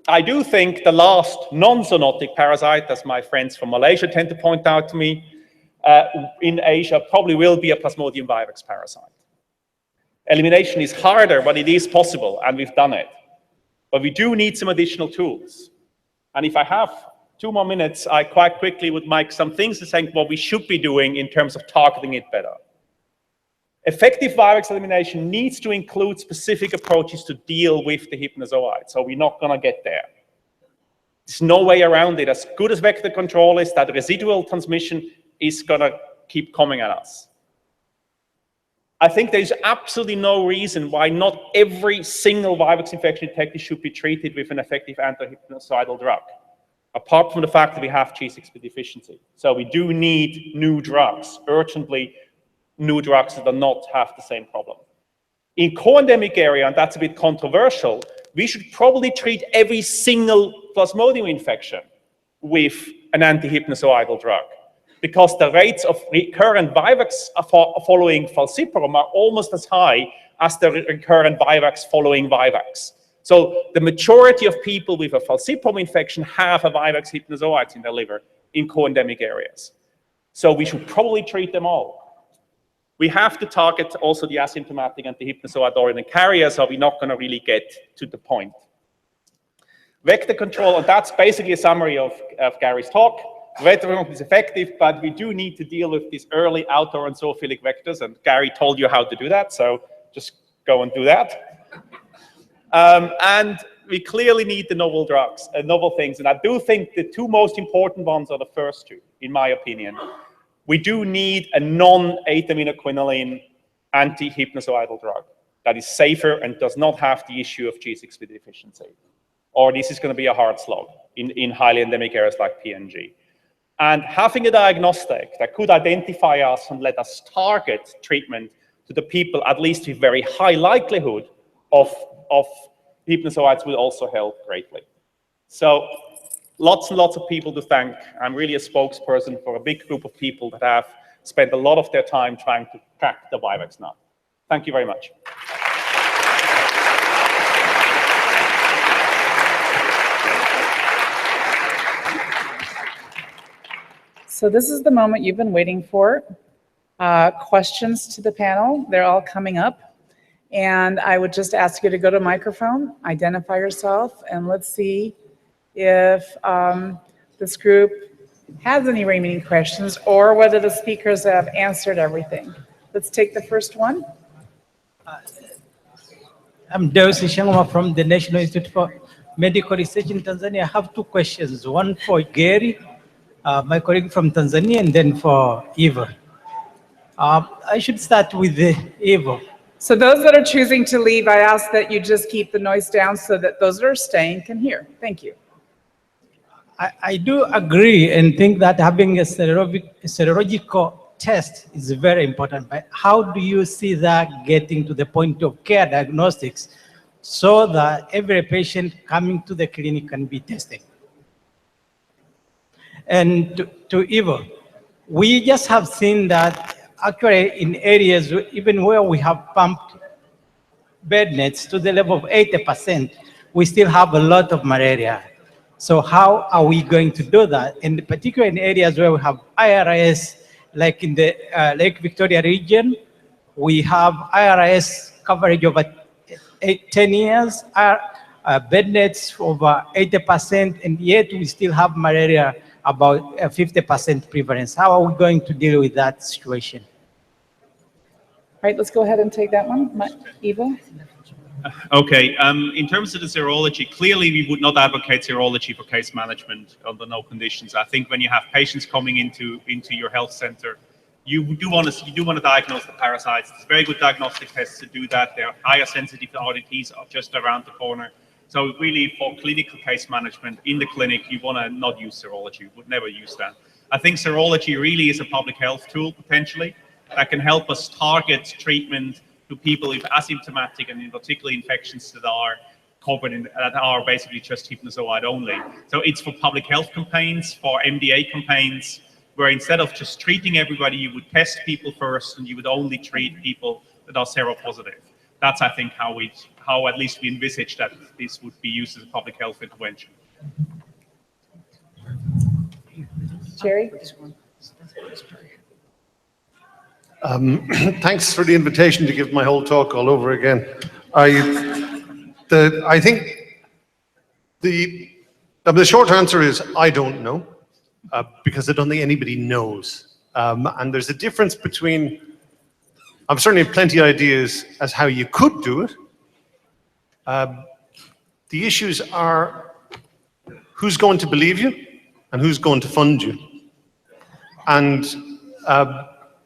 I do think the last non-zoonotic parasite, as my friends from Malaysia tend to point out to me, in Asia probably will be a Plasmodium vivax parasite. Elimination is harder, but it is possible, and we've done it. But we do need some additional tools. And if I have 2 more minutes, I quite quickly would make some things to say what we should be doing in terms of targeting it better. Effective Vivax elimination needs to include specific approaches to deal with the hypnozoite, so we're not going to get there. There's no way around it. As good as vector control is, that residual transmission is going to keep coming at us. I think there's absolutely no reason why not every single Vivax infection detected should be treated with an effective anti-hypnocidal drug. apart from the fact that we have G6PD deficiency. So we do need new drugs, urgently new drugs that do not have the same problem. In co-endemic area, and that's a bit controversial, we should probably treat every single Plasmodium infection with an antihypnozoidal drug, because the rates of recurrent vivax following falciparum are almost as high as the recurrent vivax following vivax. So the majority of people with a falciparum infection have a vivax hypnozoites in their liver in co-endemic areas. So we should probably treat them all. We have to target also the asymptomatic and the hypnozoid-oriented carriers, or we're not going to really get to the point. Vector control, and that's basically a summary of Gary's talk. Vector control is effective, but we do need to deal with these early outdoor and zoophilic vectors, and Gary told you how to do that, so just go and do that. And we clearly need the novel drugs, novel things, and I do think the two most important ones are the first two, in my opinion. We do need a non-aminoglycinine anti-hypnozoidal drug that is safer and does not have the issue of G6PD deficiency. Or this is going to be a hard slog in highly endemic areas like PNG. And having a diagnostic that could identify us and let us target treatment to the people, at least with very high likelihood of hypnozoites, will also help greatly. So lots and lots of people to thank. I'm really a spokesperson for a big group of people that have spent a lot of their time trying to crack the vivax nut. Thank you very much. So this is the moment you've been waiting for. Questions to the panel, they're all coming up. And I would just ask you to go to microphone, identify yourself, and let's see if this group has any remaining questions or whether the speakers have answered everything. Let's take the first one. I'm Deus Ishangwa from the National Institute for Medical Research in Tanzania. I have two questions, one for Gary, my colleague from Tanzania, and then for Eva. I should start with Eva. So those that are choosing to leave, I ask that you just keep the noise down so that those that are staying can hear. Thank you. I do agree and think that having a serological test is very important, but how do you see that getting to the point of care diagnostics so that every patient coming to the clinic can be tested? And to Eva, we just have seen that actually in areas even where we have pumped bed nets to the level of 80%, we still have a lot of malaria. So how are we going to do that? And particularly in areas where we have IRS, like in the Lake Victoria region, we have IRS coverage over 10 years, bed nets over 80%, and yet we still have malaria about 50% prevalence. How are we going to deal with that situation? All right, let's go ahead and take that one. Eva? Okay, in terms of the serology, clearly we would not advocate serology for case management under no conditions. I think when you have patients coming into your health center, you do want to diagnose the parasites. There's very good diagnostic tests to do that. There are higher sensitivity RDTs are just around the corner. So really for clinical case management in the clinic, you want to not use serology. You would never use that. I think serology really is a public health tool potentially that can help us target treatment to people with asymptomatic and in particular infections that are covered in, that are basically just hypnozoite only. So it's for public health campaigns, for MDA campaigns, where instead of just treating everybody, you would test people first and you would only treat people that are seropositive. That's, I think, how at least we envisage that this would be used as a public health intervention. Jerry? Thanks for the invitation to give my whole talk all over again. I think the short answer is I don't know, because I don't think anybody knows. And there's a difference between, I've certainly have plenty of ideas as how you could do it. The issues are who's going to believe you and who's going to fund you. And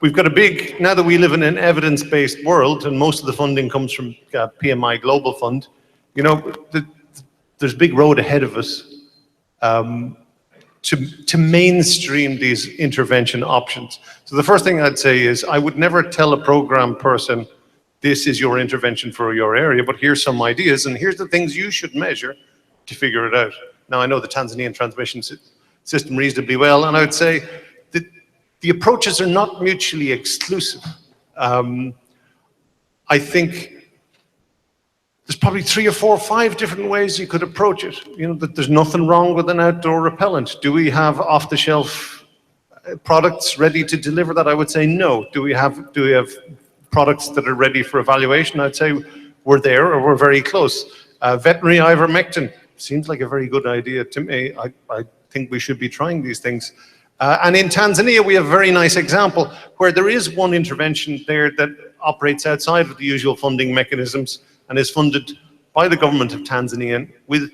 we've got a big, now that we live in an evidence-based world and most of the funding comes from PMI Global Fund, you know, there's a big road ahead of us. to mainstream these intervention options. So the first thing I'd say is I would never tell a program person, this is your intervention for your area, but here's some ideas and here's the things you should measure to figure it out. Now I know the Tanzanian transmission system reasonably well, and I would say that the approaches are not mutually exclusive. I think there's probably 3 or 4 or 5 different ways you could approach it. You know, that there's nothing wrong with an outdoor repellent. Do we have off-the-shelf products ready to deliver that? I would say no. Do we have products that are ready for evaluation? I'd say we're there or we're very close. Veterinary ivermectin seems like a very good idea to me. I think we should be trying these things. And in Tanzania, we have a very nice example where there is one intervention there that operates outside of the usual funding mechanisms and is funded by the government of Tanzania with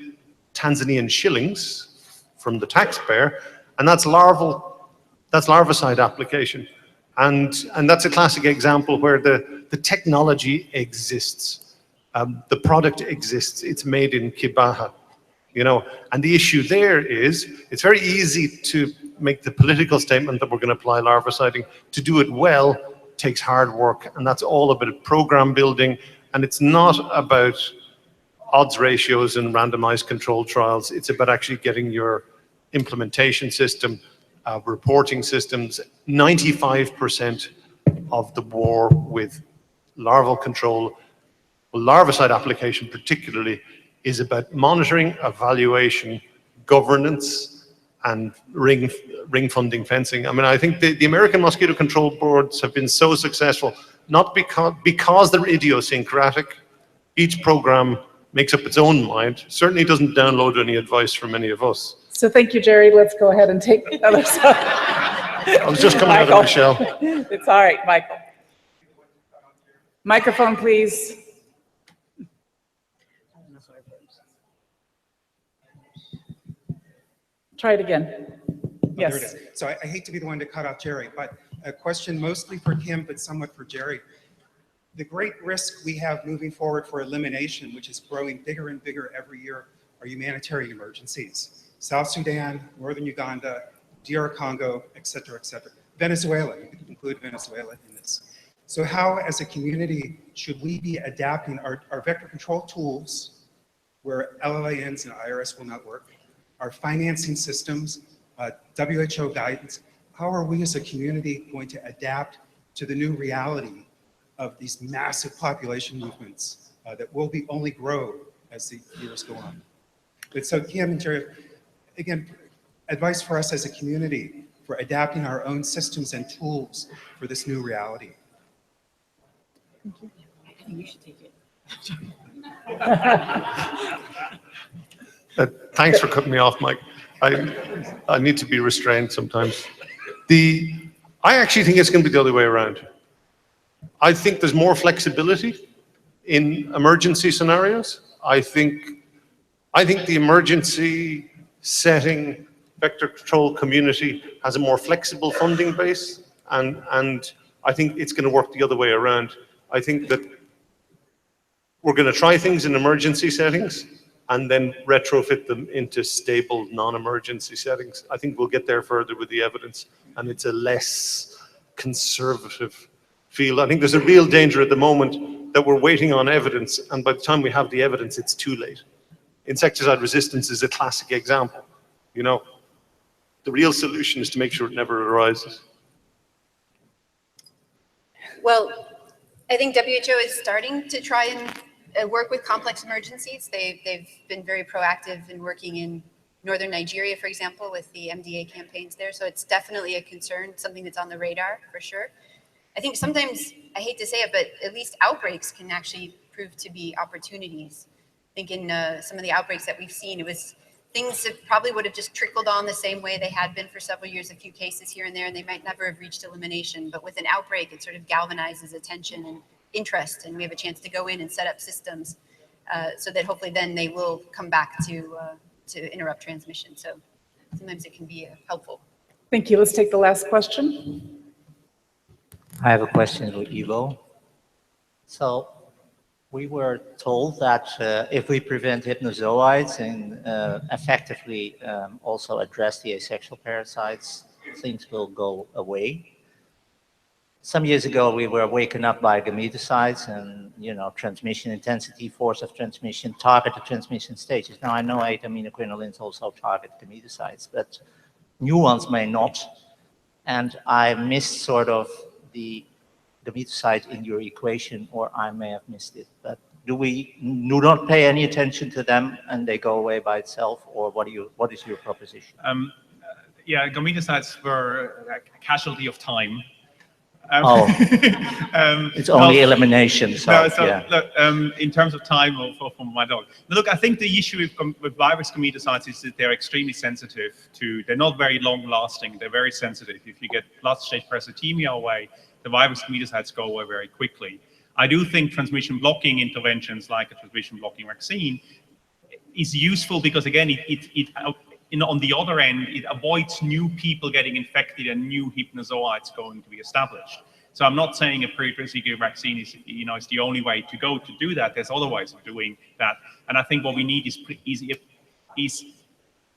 Tanzanian shillings from the taxpayer, and that's larvicide application. And that's a classic example where the technology exists. The product exists, it's made in Kibaha, you know, and the issue there is it's very easy to make the political statement that we're going to apply larviciding. To do it well takes hard work, and that's all about program building, and it's not about odds ratios and randomized controlled trials. It's about actually getting your implementation system, reporting systems. 95% of the war with larval control, larvicide application particularly, is about monitoring, evaluation, governance, and ring funding fencing. I mean, I think the American mosquito control boards have been so successful, not because they're idiosyncratic. Each program makes up its own mind, certainly doesn't download any advice from any of us. So thank you, Jerry. Let's go ahead and take the other side. I was just coming out of my shell. It's all right, Michael. Microphone, please. Try it again. Yes. There it is. So I hate to be the one to cut off Jerry, but a question mostly for Kim, but somewhat for Jerry. The great risk we have moving forward for elimination, which is growing bigger and bigger every year, are humanitarian emergencies. South Sudan, Northern Uganda, DR Congo, et cetera, Venezuela, you could include Venezuela in this. So how, as a community, should we be adapting our vector control tools where LLANs and IRS will not work, our financing systems, WHO guidance? How are we as a community going to adapt to the new reality of these massive population movements that will only grow as the years go on? But so Kim and Jerry, again, advice for us as a community for adapting our own systems and tools for this new reality. You should take it. Thanks for cutting me off, Mike. I need to be restrained sometimes. I actually think it's going to be the other way around. I think there's more flexibility in emergency scenarios. I think the emergency setting vector control community has a more flexible funding base, and I think it's going to work the other way around. I think that we're going to try things in emergency settings and then retrofit them into stable non-emergency settings. I think we'll get there further with the evidence, and it's a less conservative field. I think there's a real danger at the moment that we're waiting on evidence, and by the time we have the evidence, it's too late. Insecticide resistance is a classic example. You know, the real solution is to make sure it never arises. Well, I think WHO is starting to try and work with complex emergencies. They've been very proactive in working in northern Nigeria, for example, with the MDA campaigns there. So it's definitely a concern, something that's on the radar for sure. I think sometimes, I hate to say it, but at least outbreaks can actually prove to be opportunities. I think in some of the outbreaks that we've seen, it was things that probably would have just trickled on the same way they had been for several years, a few cases here and there, and they might never have reached elimination. But with an outbreak, it sort of galvanizes attention and interest, and we have a chance to go in and set up systems so that hopefully then they will come back to interrupt transmission. So sometimes it can be helpful. Thank you. Let's take the last question. I have a question for Ivo. So We were told that if we prevent hypnozoites and effectively also address the asexual parasites, things will go away. Some years ago, we were waken up by gameticides and, transmission intensity, force of transmission, targeted transmission stages. Now, I know 8-aminoquinolines also target gameticides, but new ones may not. And I missed sort of the gameticides in your equation, or I may have missed it. But do not pay any attention to them and they go away by itself, or what is your proposition? Yeah, gameticides were a casualty of time. It's only elimination. So, yeah. Look, in terms of time for my dog. Look, I think the issue with virus gameticides is that they're extremely sensitive they're not very long lasting, they're very sensitive. If you get blood stage parasitemia away, the virus gameticides go away very quickly. I do think transmission blocking interventions like a transmission blocking vaccine is useful because, again, on the other end, it avoids new people getting infected and new hypnozoites going to be established. So I'm not saying a pre-transmission vaccine is the only way to go to do that. There's other ways of doing that. And I think what we need is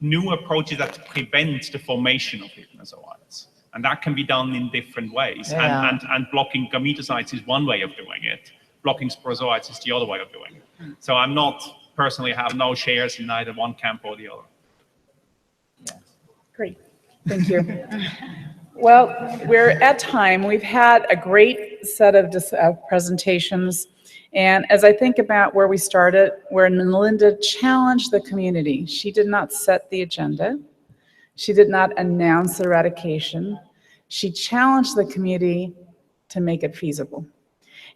new approaches that prevent the formation of hypnozoites. And that can be done in different ways. Yeah. And blocking gameticides is one way of doing it. Blocking sporozoites is the other way of doing it. So I'm not personally have no shares in either one camp or the other. Great, thank you. Well, we're at time. We've had a great set of presentations. And as I think about where we started, where Melinda challenged the community, she did not set the agenda. She did not announce eradication. She challenged the community to make it feasible.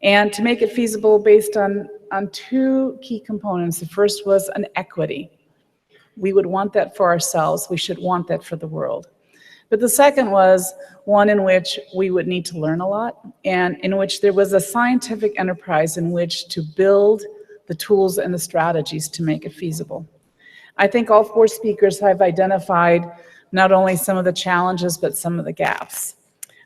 And to make it feasible based on two key components. The first was an equity. We would want that for ourselves. We should want that for the world. But the second was one in which we would need to learn a lot, and in which there was a scientific enterprise in which to build the tools and the strategies to make it feasible. I think all four speakers have identified not only some of the challenges, but some of the gaps.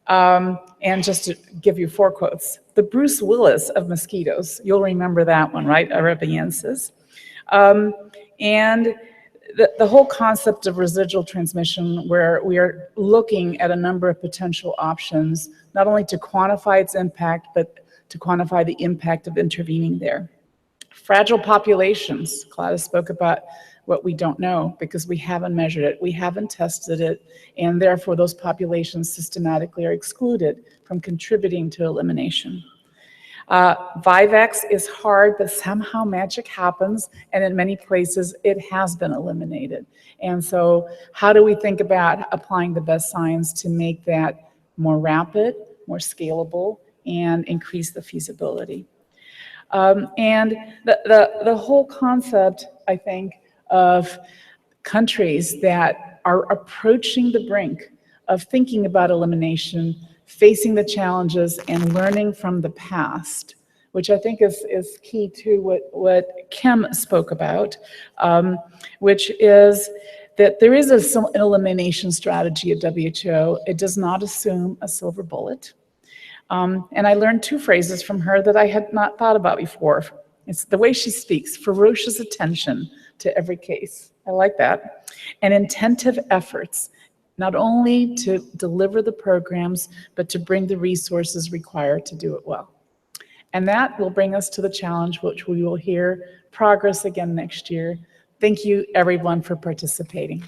And just to give you 4 quotes, the Bruce Willis of mosquitoes, you'll remember that one, right? Arabiensis. And the whole concept of residual transmission, where we are looking at a number of potential options, not only to quantify its impact, but to quantify the impact of intervening there. Fragile populations, Claudia spoke about what we don't know because we haven't measured it, we haven't tested it, and therefore those populations systematically are excluded from contributing to elimination. Vivax is hard, but somehow magic happens, and in many places it has been eliminated. And so how do we think about applying the best science to make that more rapid, more scalable, and increase the feasibility? And the whole concept, I think, of countries that are approaching the brink of thinking about elimination, facing the challenges, and learning from the past, which I think is key to what Kim spoke about, which is that there is an elimination strategy at WHO. It does not assume a silver bullet. And I learned 2 phrases from her that I had not thought about before. It's the way she speaks, ferocious attention to every case. I like that. And intensive efforts, not only to deliver the programs, but to bring the resources required to do it well. And that will bring us to the challenge, which we will hear progress again next year. Thank you, everyone, for participating.